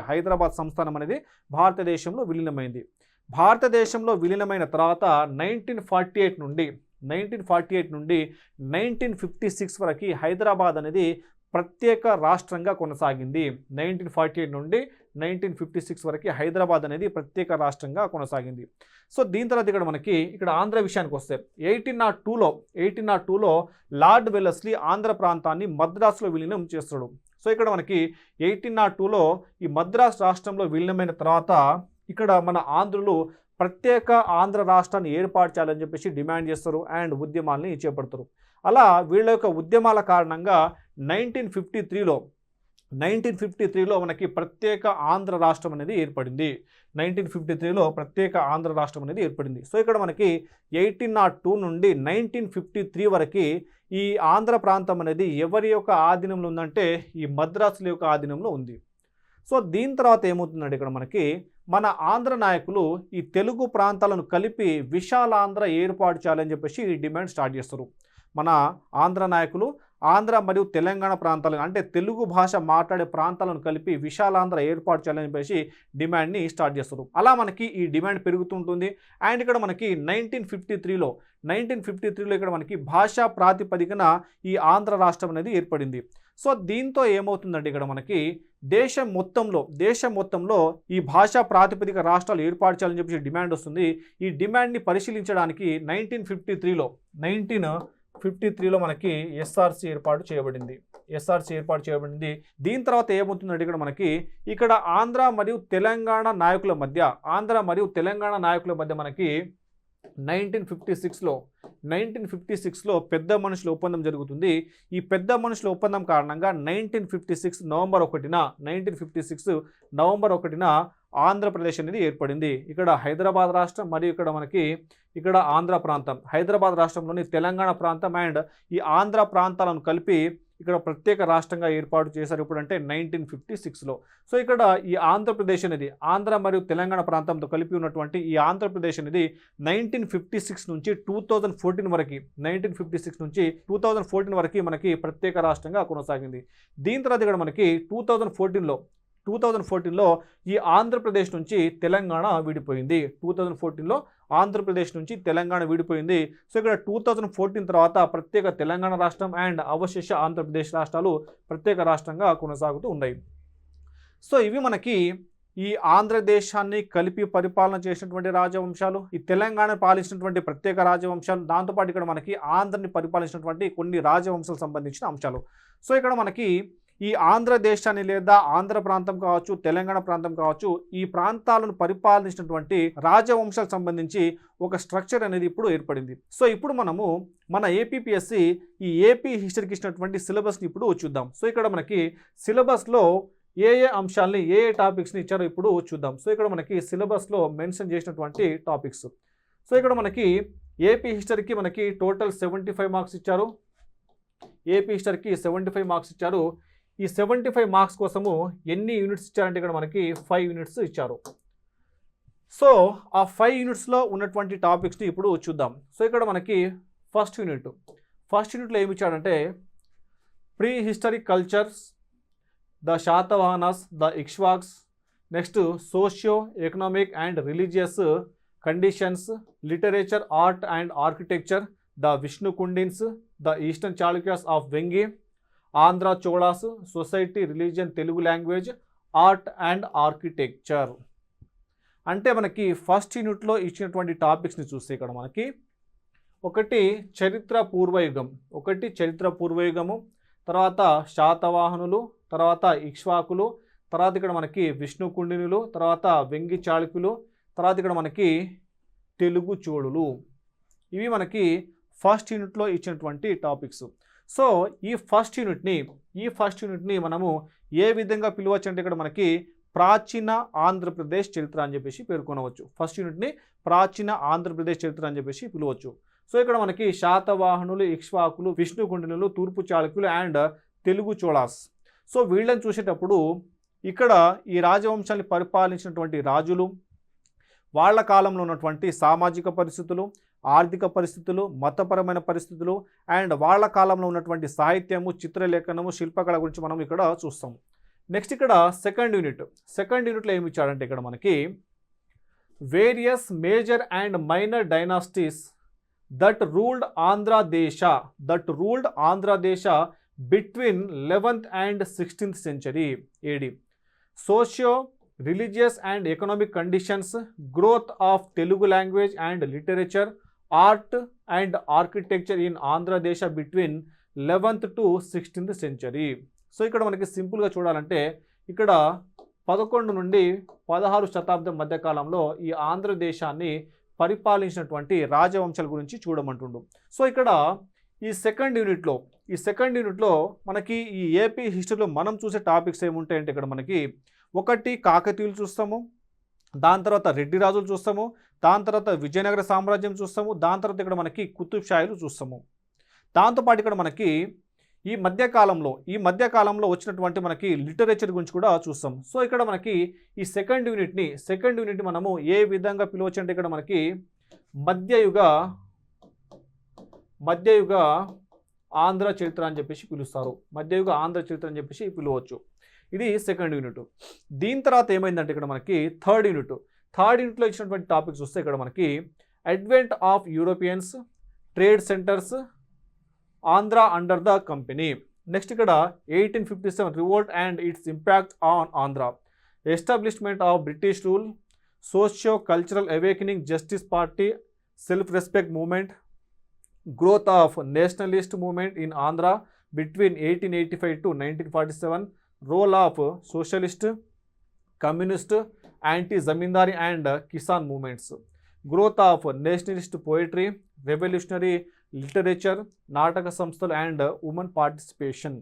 భారతదేశంలో విలీనమైన తర్వాత 1948 నుండి 1956 వరకు హైదరాబాద్ అనేది ప్రత్యేక రాష్ట్రంగా కొనసాగింది. 1948 నుండి 1956 వరకు హైదరాబాద్ అనేది ప్రత్యేక రాష్ట్రంగా కొనసాగింది. సో దీని తర్వాత ఇక్కడ ఆంధ్ర విషయానికి వస్తే 1802లో లార్డ్ వెల్లస్లీ ఆంధ్ర ప్రాంతాన్ని మద్రాసులో విలీనం చేస్తాడు. సో ఇక్కడ మనకి 1802లో ఈ మద్రాసు రాష్ట్రంలో విలీనమైన తర్వాత ఇక్కడ మన ఆంధ్రులు ప్రత్యేక ఆంధ్ర రాష్ట్రాన్ని ఏర్పాటు చేయాలని చెప్పేసి డిమాండ్ చేస్తారు అండ్ ఉద్యమాల్ని చేపడతారు. అలా వీళ్ళ యొక్క ఉద్యమాల కారణంగా 1953లో మనకి ప్రత్యేక ఆంధ్ర రాష్ట్రం అనేది ఏర్పడింది. 1953లో ప్రత్యేక ఆంధ్ర రాష్ట్రం అనేది ఏర్పడింది. సో ఇక్కడ మనకి 1802 నుండి 1953 వరకు ఈ ఆంధ్ర ప్రాంతం అనేది ఎవరి యొక్క ఆధీనంలో ఉందంటే ఈ మద్రాసుల యొక్క ఆధీనంలో ఉంది. సో దీని తర్వాత ఏమవుతుందంటే ఇక్కడ మనకి మన ఆంధ్ర నాయకులు ఈ తెలుగు ప్రాంతాలను కలిపి విశాలాంధ్ర ఏర్పాటు చేయాలని చెప్పేసి ఈ డిమాండ్ స్టార్ట్ చేస్తారు. మన ఆంధ్ర నాయకులు ఆంధ్ర మరియు తెలంగాణ ప్రాంతాలను అంటే తెలుగు భాష మాట్లాడే ప్రాంతాలను కలిపి విశాలాంధ్ర ఏర్పాటు చేయాలని చెప్పేసి డిమాండ్ని స్టార్ట్ చేస్తారు. అలా మనకి ఈ డిమాండ్ పెరుగుతుంటుంది. అండ్ ఇక్కడ మనకి 1953లో ఇక్కడ మనకి భాషా ప్రాతిపదికన ఈ ఆంధ్ర రాష్ట్రం అనేది ఏర్పడింది. సో దీంతో ఏమవుతుందంటే ఇక్కడ మనకి దేశం మొత్తంలో ఈ భాషా ప్రాతిపదిక రాష్ట్రాలు ఏర్పాటు చేయాలని చెప్పేసి డిమాండ్ వస్తుంది. ఈ డిమాండ్ని పరిశీలించడానికి 1953లో మనకి ఎస్ఆర్సి ఏర్పాటు చేయబడింది. దీని తర్వాత ఏమవుతుందంటే ఇక్కడ ఆంధ్ర మరియు తెలంగాణ నాయకుల మధ్య మనకి 1956లో పెద్ద మనుషుల ఒప్పందం జరుగుతుంది. ఈ పెద్ద మనుషుల ఒప్పందం కారణంగా 1956 నవంబర్ 1న ఆంధ్రప్రదేశ్ అనేది ఏర్పడింది. ఇక్కడ హైదరాబాద్ రాష్ట్రం మరియు ఇక్కడ ఆంధ్ర ప్రాంతం, హైదరాబాద్ రాష్ట్రంలోని తెలంగాణ ప్రాంతం అండ్ ఈ ఆంధ్ర ప్రాంతాలను కలిపి ఇక్కడ ప్రత్యేక రాష్ట్రంగా ఏర్పాటు చేశారు. ఇప్పుడంటే 1956లో. సో ఇక్కడ ఈ ఆంధ్రప్రదేశ్ అనేది ఆంధ్ర మరియు తెలంగాణ ప్రాంతంతో కలిపి ఉన్నటువంటి ఈ ఆంధ్రప్రదేశ్ అనేది 1956 నుంచి 2014 వరకు 2014 వరకు మనకి ప్రత్యేక రాష్ట్రంగా కొనసాగింది. దీని తర్వాత ఇక్కడ మనకి 2014లో ఈ ఆంధ్రప్రదేశ్ నుంచి తెలంగాణ విడిపోయింది. 2014లో ఆంధ్రప్రదేశ్ నుంచి తెలంగాణ విడిపోయింది. సో ఇక్కడ 2014 తర్వాత ప్రత్యేక తెలంగాణ రాష్ట్రం అండ్ అవశేష ఆంధ్రప్రదేశ్ రాష్ట్రాలు ప్రత్యేక రాష్ట్రంగా కొనసాగుతూ ఉన్నాయి. సో ఇవి మనకి ఈ ఆంధ్రదేశాన్ని కలిపి పరిపాలన చేసినటువంటి రాజవంశాలు, ఈ తెలంగాణ పాలించినటువంటి ప్రత్యేక రాజవంశాలు, దాంతోపాటు ఇక్కడ మనకి ఆంధ్రని పరిపాలించినటువంటి కొన్ని రాజవంశాలకు సంబంధించిన అంశాలు. సో ఇక్కడ మనకి ఈ ఆంధ్రదేశాన్ని లేదా ఆంధ్ర ప్రాంతం కావచ్చు, తెలంగాణ ప్రాంతం కావచ్చు, ఈ ప్రాంతాలను పరిపాలించినటువంటి రాజవంశాలకు సంబంధించి ఒక స్ట్రక్చర్ అనేది ఇప్పుడు ఏర్పడింది. సో ఇప్పుడు మనము మన ఏపీపీఎస్సి ఈ ఏపీ హిస్టరీకి ఇచ్చినటువంటి సిలబస్ని ఇప్పుడు చూద్దాం. సో ఇక్కడ మనకి సిలబస్లో ఏ అంశాలని ఏ టాపిక్స్ని ఇచ్చారో ఇప్పుడు చూద్దాం. సో ఇక్కడ మనకి సిలబస్లో మెన్షన్ చేసినటువంటి టాపిక్స్. సో ఇక్కడ మనకి ఏపీ హిస్టరీకి మనకి టోటల్ 75 మార్క్స్ ఇచ్చారు. ఏపీ హిస్టరీకి 75 మార్క్స్ ఇచ్చారు. ఈ 75 మార్క్స్ కోసము ఎన్ని యూనిట్స్ ఇచ్చారంటే ఇక్కడ మనకి 5 యూనిట్స్ ఇచ్చారు. సో ఆ 5 యూనిట్స్లో ఉన్నటువంటి టాపిక్స్ని ఇప్పుడు చూద్దాం. సో ఇక్కడ మనకి ఫస్ట్ యూనిట్లో ఏమి ఇచ్చాడంటే pre historic cultures, the Satavahanas, the Ikshvakus, next socio economic and religious conditions, literature, art and architecture, the Vishnukundins, the eastern Chalukyas of Vengi, Andhra Cholas, society, religion, Telugu language, art and architecture. అంటే మనకి ఫస్ట్ యూనిట్లో ఇచ్చినటువంటి టాపిక్స్ని చూస్తే ఇక్కడ మనకి ఒకటి చరిత్ర పూర్వయుగము, తర్వాత శాతవాహనులు, తర్వాత ఇక్ష్వాకులు, తర్వాత ఇక్కడ మనకి విష్ణు కుండినులు, తర్వాత వెంగి చాళుక్యులు, తర్వాత ఇక్కడ మనకి తెలుగు చోళులు. ఇవి మనకి ఫస్ట్ యూనిట్లో ఇచ్చినటువంటి టాపిక్స్. సో ఈ ఫస్ట్ యూనిట్ని మనము ఏ విధంగా పిలవచ్చు అంటే ఇక్కడ మనకి ప్రాచీన ఆంధ్రప్రదేశ్ చరిత్ర అని చెప్పేసి పేర్కొనవచ్చు. ఫస్ట్ యూనిట్ని ప్రాచీన ఆంధ్రప్రదేశ్ చరిత్ర అని చెప్పేసి పిలవచ్చు. సో ఇక్కడ మనకి శాతవాహనులు, ఇక్ష్వాకులు, విష్ణుకుండినులు, తూర్పు చాళుక్యులు అండ్ తెలుగు చోళాస్. సో వీళ్ళని చూసేటప్పుడు ఇక్కడ ఈ రాజవంశాన్ని పరిపాలించినటువంటి రాజులు, వాళ్ళ కాలంలో ఉన్నటువంటి సామాజిక పరిస్థితులు, ఆర్థిక పరిస్థితులు, మతపరమైన పరిస్థితులు అండ్ వాళ్ళ కాలంలో ఉన్నటువంటి సాహిత్యము, చిత్రలేఖనము, శిల్పకళ గురించి మనం ఇక్కడ చూస్తాం. నెక్స్ట్ ఇక్కడ సెకండ్ యూనిట్లో ఏమి ఇచ్చాడంటే ఇక్కడ మనకి various major and minor dynasties that ruled Andhradesa between 11th and 16th century AD, socio religious and economic conditions, growth of Telugu language and literature, art and architecture in Andhradesa between 11th to 16th century. So ఇక్కడ మనకి సింపుల్గా చూడాలంటే ఇక్కడ 11 నుండి 16 శతాబ్దం మధ్యకాలంలో ఈ ఆంధ్రదేశాన్ని పరిపాలించినటువంటి రాజవంశాల గురించి చూడమంటుండు. సో ఇక్కడ ఈ సెకండ్ యూనిట్లో మనకి ఈ ఏపీ హిస్టరీలో మనం చూసే టాపిక్స్ ఏముంటాయంటే ఇక్కడ మనకి ఒకటి కాకతీయులు చూస్తాము, దాని తర్వాత రెడ్డి రాజులు చూస్తాము, దాని తర్వాత విజయనగర సామ్రాజ్యం చూస్తాము, దాని తర్వాత ఇక్కడ మనకి కుతుబ్ షాహీలు చూస్తాము. దాంతోపాటు ఇక్కడ మనకి ఈ మధ్యకాలంలో వచ్చినటువంటి మనకి లిటరేచర్ గురించి కూడా చూస్తాం. సో ఇక్కడ మనకి ఈ సెకండ్ యూనిట్ని మనము ఏ విధంగా పిలవచ్చు అంటే ఇక్కడ మనకి మధ్యయుగ ఆంధ్ర చరిత్ర అని చెప్పేసి పిలుస్తారు. మధ్యయుగ ఆంధ్ర చరిత్ర అని చెప్పేసి పిలవచ్చు. ఇది సెకండ్ యూనిట్. దీని తర్వాత ఏమైందంటే ఇక్కడ మనకి థర్డ్ యూనిట్లో ఇచ్చినటువంటి టాపిక్స్ వస్తే ఇక్కడ మనకి advent of Europeans, trade centres, Andhra under the company. Next ఇక్కడ 1857 revolt and it's impact on Andhra, establishment of British rule, socio cultural awakening, justice party, self respect movement, growth of nationalist movement in Andhra between 1885 to 1947, role of socialist, communist, anti-zamindari and kisan movements. Growth of Nationalist poetry, revolutionary literature, నాటక సంస్థలు and women participation.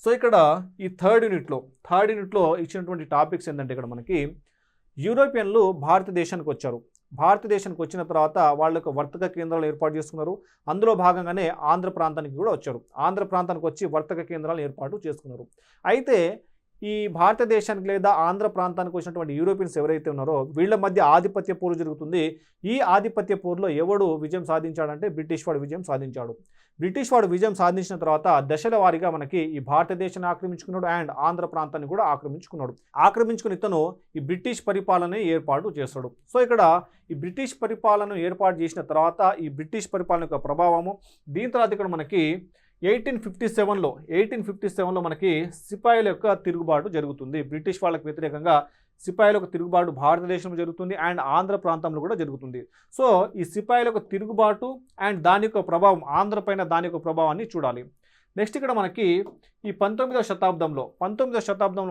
So ఇక్కడ ఈ third యూనిట్లో ఇచ్చినటువంటి topics ఏంటంటే ఇక్కడ మనకి యూరోపియన్లు భారతదేశానికి వచ్చారు. భారతదేశానికి వచ్చిన తర్వాత వాళ్ళకు వర్తక కేంద్రాలు ఏర్పాటు చేసుకున్నారు. అందులో భాగంగానే ఆంధ్ర ప్రాంతానికి కూడా వచ్చారు. ఆంధ్ర ప్రాంతానికి వచ్చి వర్తక కేంద్రాలు ఏర్పాటు చేసుకున్నారు. అయితే ఈ భారతదేశానికి లేదా ఆంధ్ర ప్రాంతానికి వచ్చినటువంటి యూరోపియన్స్ ఎవరైతే ఉన్నారో వీళ్ళ మధ్య ఆధిపత్య పోరు జరుగుతుంది. ఈ ఆధిపత్య పోరులో ఎవడు విజయం సాధించాడంటే బ్రిటిష్ వాడు విజయం సాధించాడు. బ్రిటిష్ వాడు విజయం సాధించిన తర్వాత దశల వారీగా మనకి ఈ భారతదేశాన్ని ఆక్రమించుకున్నాడు అండ్ ఆంధ్ర ప్రాంతాన్ని కూడా ఆక్రమించుకున్నాడు. ఆక్రమించుకుని ఇతను ఈ బ్రిటిష్ పరిపాలన ఏర్పాటు చేస్తాడు. సో ఇక్కడ ఈ బ్రిటిష్ పరిపాలన ఏర్పాటు చేసిన తర్వాత ఈ బ్రిటిష్ పరిపాలన యొక్క ప్రభావము, దీని తర్వాత ఇక్కడ మనకి 1857లో మనకి సిపాయిల యొక్క తిరుగుబాటు జరుగుతుంది. బ్రిటిష్ వాళ్ళకి వ్యతిరేకంగా సిపాయిల యొక్క తిరుగుబాటు భారతదేశంలో జరుగుతుంది అండ్ ఆంధ్ర ప్రాంతంలో కూడా జరుగుతుంది. సో ఈ సిపాయిల యొక్క తిరుగుబాటు అండ్ దాని యొక్క ప్రభావం, ఆంధ్ర పైన దాని యొక్క ప్రభావాన్ని చూడాలి. నెక్స్ట్ ఇక్కడ మనకి ఈ 19వ శతాబ్దంలో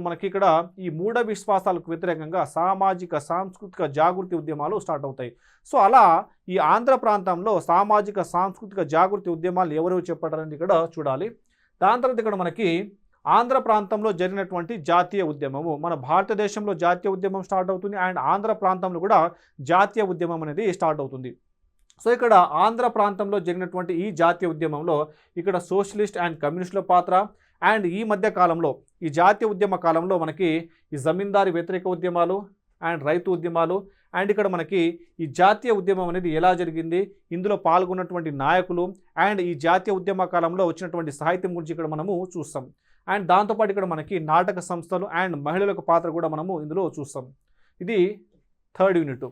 మనకి ఇక్కడ ఈ మూఢ విశ్వాసాలకు వ్యతిరేకంగా సామాజిక సాంస్కృతిక జాగృతి ఉద్యమాలు స్టార్ట్ అవుతాయి. సో అలా ఈ ఆంధ్ర ప్రాంతంలో సామాజిక సాంస్కృతిక జాగృతి ఉద్యమాలు ఎవరు చెప్పారని ఇక్కడ చూడాలి. దాని తర్వాత ఇక్కడ మనకి ఆంధ్ర ప్రాంతంలో జరిగినటువంటి జాతీయ ఉద్యమము, మన భారతదేశంలో జాతీయ ఉద్యమం స్టార్ట్ అవుతుంది అండ్ ఆంధ్ర ప్రాంతంలో కూడా జాతీయ ఉద్యమం అనేది స్టార్ట్ అవుతుంది. సో ఇక్కడ ఆంధ్ర ప్రాంతంలో జరిగినటువంటి ఈ జాతీయ ఉద్యమంలో ఇక్కడ సోషలిస్ట్ అండ్ కమ్యూనిస్టుల పాత్ర అండ్ ఈ మధ్య కాలంలో ఈ జాతీయ ఉద్యమ కాలంలో మనకి ఈ జమీందారీ వ్యతిరేక ఉద్యమాలు అండ్ రైతు ఉద్యమాలు అండ్ ఇక్కడ మనకి ఈ జాతీయ ఉద్యమం అనేది ఎలా జరిగింది, ఇందులో పాల్గొన్నటువంటి నాయకులు అండ్ ఈ జాతీయ ఉద్యమ కాలంలో వచ్చినటువంటి సాహిత్యం గురించి ఇక్కడ మనము చూస్తాం. అండ్ దాంతోపాటు ఇక్కడ మనకి నాటక సంస్థలు అండ్ మహిళల యొక్క పాత్ర కూడా మనము ఇందులో చూస్తాం. ఇది third unit.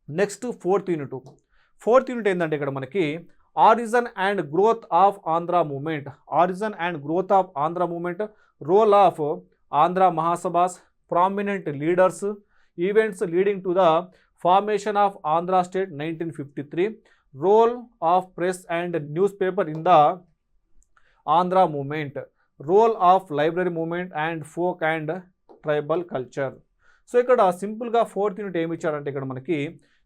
Next fourth unit ఏంటంటే ఇక్కడ మనకి origin and growth of Andhra movement, role of Andhra Mahasabhas, prominent leaders, events leading to the formation of Andhra state 1953, role of press and newspaper in the Andhra movement, role of library movement and folk and tribal culture. So ఇక్కడ సింపుల్గా fourth unit ఏమి ఇచ్చారంటే ఇక్కడ మనకి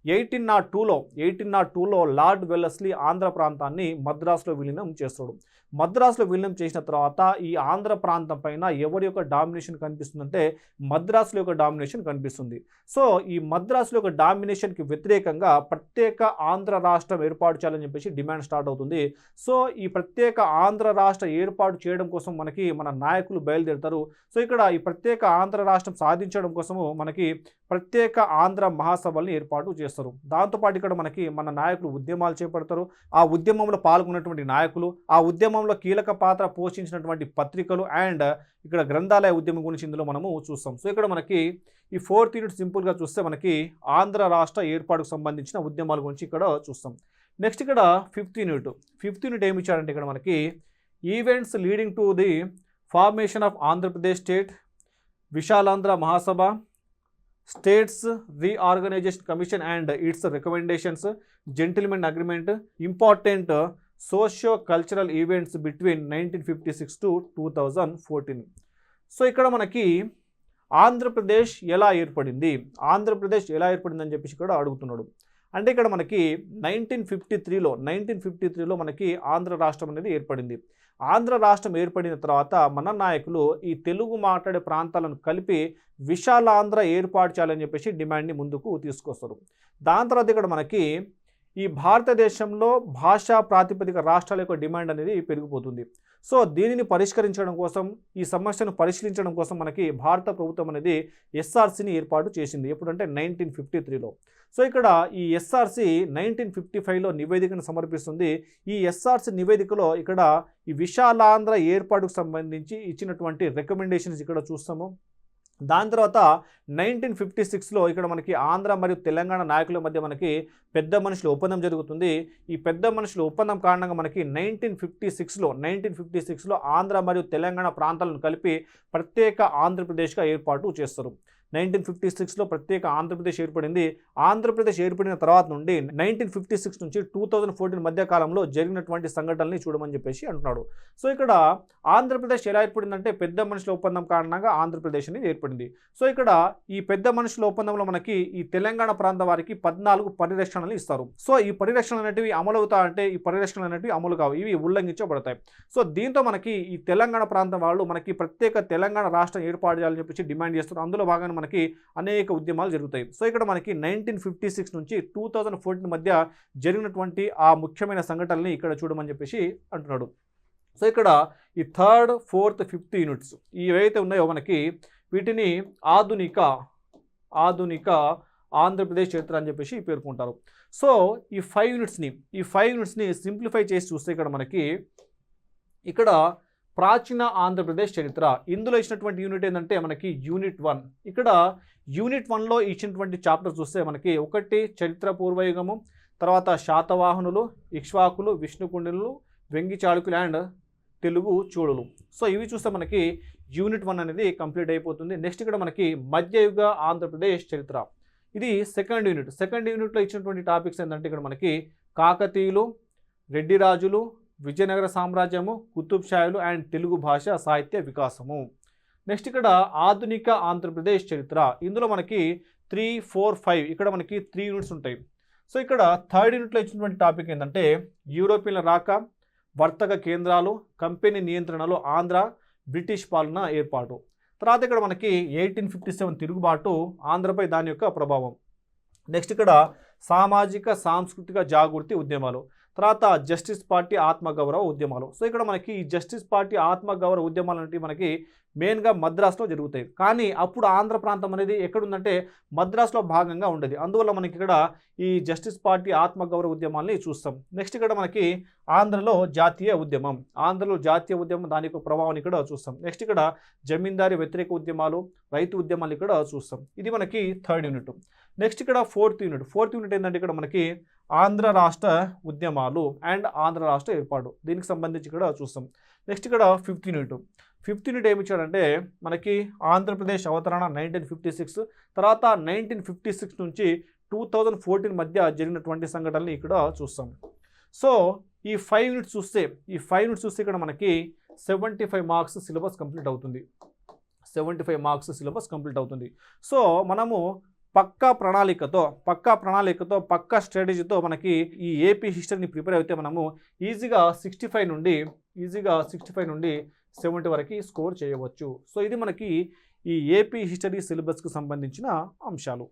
1802లో lord Wellesley Andhra ప్రాంతాన్ని మద్రాసులో విలీనం చేస్తాడు. మద్రాసులో విలీనం చేసిన తర్వాత ఈ ఆంధ్ర ప్రాంతం పైన ఎవరి యొక్క డామినేషన్ కనిపిస్తుందంటే మద్రాసులో యొక్క డామినేషన్ కనిపిస్తుంది. సో ఈ మద్రాసులో యొక్క డామినేషన్కి వ్యతిరేకంగా ప్రత్యేక ఆంధ్ర రాష్ట్రం ఏర్పాటు చేయాలని చెప్పేసి డిమాండ్ స్టార్ట్ అవుతుంది. సో ఈ ప్రత్యేక ఆంధ్ర రాష్ట్ర ఏర్పాటు చేయడం కోసం మనకి మన నాయకులు బయలుదేరుతారు. సో ఇక్కడ ఈ ప్రత్యేక ఆంధ్ర రాష్ట్రం సాధించడం కోసము మనకి ప్రత్యేక ఆంధ్ర మహాసభల్ని ఏర్పాటు చేస్తారు. దాంతోపాటు ఇక్కడ మనకి మన నాయకులు ఉద్యమాలు చేపడతారు. ఆ ఉద్యమంలో పాల్గొన్నటువంటి నాయకులు, ఆ ఉద్యమంలో కీలక పాత్ర పోషించినటువంటి పత్రికలు అండ్ ఇక్కడ గ్రంథాలయ ఉద్యమం గురించి ఇందులో మనము చూస్తాం. సో ఇక్కడ మనకి ఈ ఫోర్త్ యూనిట్ సింపుల్గా చూస్తే మనకి ఆంధ్ర రాష్ట్ర ఏర్పాటుకు సంబంధించిన ఉద్యమాల గురించి ఇక్కడ చూస్తాం. నెక్స్ట్ ఇక్కడ ఫిఫ్త్ యూనిట్ ఏమి ఇచ్చారంటే ఇక్కడ మనకి events leading to the formation of Andhra Pradesh state, Vishalandhra Mahasabha, states reorganisation commission and its recommendations, gentlemen agreement, important socio cultural events between 1956 to 2014. So ఇక్కడ మనకి ఆంధ్రప్రదేశ్ ఎలా ఏర్పడింది అని చెప్పేసి ఇక్కడ అడుగుతున్నాడు. అంటే ఇక్కడ మనకి 1953లో మనకి ఆంధ్ర రాష్ట్రం అనేది ఏర్పడింది. ఆంధ్ర రాష్ట్రం ఏర్పడిన తర్వాత మన నాయకులు ఈ తెలుగు మాట్లాడే ప్రాంతాలను కలిపి విశాలాంధ్ర ఏర్పాటు చేయాలని చెప్పేసి డిమాండ్ని ముందుకు తీసుకొస్తారు. దాని తర్వాత ఇక్కడ మనకి ఈ భారతదేశంలో భాషా ప్రాతిపదిక రాష్ట్రాల యొక్క డిమాండ్ అనేది పెరిగిపోతుంది. సో దీనిని పరిష్కరించడం కోసం, ఈ సమస్యను పరిశీలించడం కోసం మనకి భారత ప్రభుత్వం అనేది ఎస్ఆర్సీని ఏర్పాటు చేసింది. ఎప్పుడంటే 1953లో. సో ఇక్కడ ఈ ఎస్ఆర్సీ 1955లో నివేదికను సమర్పిస్తుంది. ఈ ఎస్ఆర్సీ నివేదికలో ఇక్కడ ఈ విశాలాంధ్ర ఏర్పాటుకు సంబంధించి ఇచ్చినటువంటి రికమెండేషన్స్ ఇక్కడ చూస్తాము. దాని తర్వాత 1956లో ఇక్కడ మనకి ఆంధ్ర మరియు తెలంగాణ నాయకుల మధ్య మనకి పెద్ద మనుషుల ఒప్పందం జరుగుతుంది. ఈ పెద్ద మనుషుల ఒప్పందం కారణంగా మనకి 1956లో ఆంధ్ర మరియు తెలంగాణ ప్రాంతాలను కలిపి ప్రత్యేక ఆంధ్రప్రదేశ్గా ఏర్పాటు చేస్తారు. 1956లో ప్రత్యేక ఆంధ్రప్రదేశ్ ఏర్పడింది. ఆంధ్రప్రదేశ్ ఏర్పడిన తర్వాత నుండి 1956 నుంచి 2014 మధ్య కాలంలో జరిగినటువంటి సంఘటనల్ని చూడమని చెప్పేసి అంటున్నాడు. సో ఇక్కడ ఆంధ్రప్రదేశ్ ఎలా ఏర్పడిందంటే పెద్ద మనుషుల ఒప్పందం కారణంగా ఆంధ్రప్రదేశ్ అనేది ఏర్పడింది. సో ఇక్కడ ఈ పెద్ద మనుషుల ఒప్పందంలో మనకి ఈ తెలంగాణ ప్రాంతం వారికి 14 పరిరక్షణలు ఇస్తారు. సో ఈ పరిరక్షణలు అనేటివి అమలు అవుతాయంటే ఈ పరిరక్షణలు అనేటివి అమలు కావు, ఇవి ఉల్లంఘించబడతాయి. సో దీంతో మనకి ఈ తెలంగాణ ప్రాంతం వాళ్ళు మనకి ప్రత్యేక తెలంగాణ రాష్ట్రం ఏర్పాటు చేయాలని చెప్పేసి డిమాండ్ చేస్తారు. అందులో భాగంగా మనకి అనేక ఉద్యమాలు జరుగుతాయి. సో ఇక్కడ మనకి 1956 నుంచి 2014 మధ్య జరిగినటువంటి ఆ ముఖ్యమైన సంఘటనల్ని ఇక్కడ చూడమని చెప్పేసి అంటున్నాడు. సో ఇక్కడ ఈ 3rd, 4th, 5th యూనిట్స్ ఏవైతే ఉన్నాయో మనకి వీటిని ఆధునిక ఆంధ్రప్రదేశ్ చరిత్ర అని చెప్పేసి పేర్కొంటారు. సో ఈ 5 యూనిట్స్ని సింప్లిఫై చేసి చూస్తే ఇక్కడ మనకి ఇక్కడ ప్రాచీన ఆంధ్రప్రదేశ్ చరిత్ర, ఇందులో ఇచ్చినటువంటి యూనిట్ ఏంటంటే మనకి యూనిట్ 1. ఇక్కడ యూనిట్ 1లో ఇచ్చినటువంటి చాప్టర్ చూస్తే మనకి 1 చరిత్ర పూర్వయుగము, తర్వాత శాతవాహనులు, ఇక్ష్వాకులు, విష్ణుకుండినులు, వెంగి చాళుక్యులు అండ్ తెలుగు చోళులు. సో ఇవి చూస్తే మనకి యూనిట్ 1 అనేది కంప్లీట్ అయిపోతుంది. నెక్స్ట్ ఇక్కడ మనకి మధ్యయుగ ఆంధ్రప్రదేశ్ చరిత్ర, ఇది సెకండ్ యూనిట్లో ఇచ్చినటువంటి టాపిక్స్ ఏంటంటే ఇక్కడ మనకి కాకతీయులు, రెడ్డి రాజులు, విజయనగర సామ్రాజ్యము, కుతుబ్ షాయులు అండ్ తెలుగు భాష సాహిత్య వికాసము. నెక్స్ట్ ఇక్కడ ఆధునిక ఆంధ్రప్రదేశ్ చరిత్ర, ఇందులో మనకి 3, 4, 5 ఇక్కడ మనకి 3 యూనిట్స్ ఉంటాయి. సో ఇక్కడ 3rd యూనిట్లో ఇచ్చినటువంటి టాపిక్ ఏంటంటే యూరోపియన్ల రాక, వర్తక కేంద్రాలు, కంపెనీ నియంత్రణలో ఆంధ్ర, బ్రిటిష్ పాలన ఏర్పాటు. తర్వాత ఇక్కడ మనకి 1857 తిరుగుబాటు, ఆంధ్రపై దాని యొక్క ప్రభావం. నెక్స్ట్ ఇక్కడ సామాజిక సాంస్కృతిక జాగృతి ఉద్యమాలు, తర్వాత జస్టిస్ పార్టీ ఆత్మగౌరవ ఉద్యమాలు. సో ఇక్కడ మనకి ఈ జస్టిస్ పార్టీ ఆత్మగౌరవ ఉద్యమాలు అనేవి మనకి మెయిన్గా మద్రాసులో జరుగుతాయి. కానీ అప్పుడు ఆంధ్ర ప్రాంతం అనేది ఎక్కడుందంటే మద్రాసులో భాగంగా ఉండేది. అందువల్ల మనకి ఇక్కడ ఈ జస్టిస్ పార్టీ ఆత్మగౌరవ ఉద్యమాల్ని చూస్తాం. నెక్స్ట్ ఇక్కడ మనకి ఆంధ్రలో జాతీయ ఉద్యమం, దాని యొక్క ప్రభావాన్ని ఇక్కడ చూస్తాం. నెక్స్ట్ ఇక్కడ జమీందారీ వ్యతిరేక ఉద్యమాలు, రైతు ఉద్యమాలు ఇక్కడ చూస్తాం. ఇది మనకి 3rd యూనిట్. నెక్స్ట్ ఇక్కడ 4th యూనిట్ ఏంటంటే ఇక్కడ మనకి ఆంధ్ర రాష్ట్ర ఉద్యమాలు అండ్ ఆంధ్ర రాష్ట్ర ఏర్పాటు, దీనికి సంబంధించి ఇక్కడ చూస్తాం. నెక్స్ట్ ఇక్కడ 5th యూనిట్ ఏమి ఇచ్చాడంటే మనకి ఆంధ్రప్రదేశ్ అవతరణ 1956, తర్వాత 1956 నుంచి 2014 మధ్య జరిగినటువంటి సంఘటనలు ఇక్కడ చూస్తాం. సో ఈ 5 యూనిట్స్ చూస్తే ఇక్కడ మనకి 75 మార్క్స్ సిలబస్ కంప్లీట్ అవుతుంది. సో మనము పక్కా ప్రణాళికతో పక్కా స్ట్రాటజీతో మనకి ఈ ఏపీ హిస్టరీని ప్రిపేర్ అయితే మనము ఈజీగా 65 నుండి 70 వరకు స్కోర్ చేయవచ్చు. సో ఇది మనకి ఈ ఏపీ హిస్టరీ సిలబస్కి సంబంధించిన అంశాలు.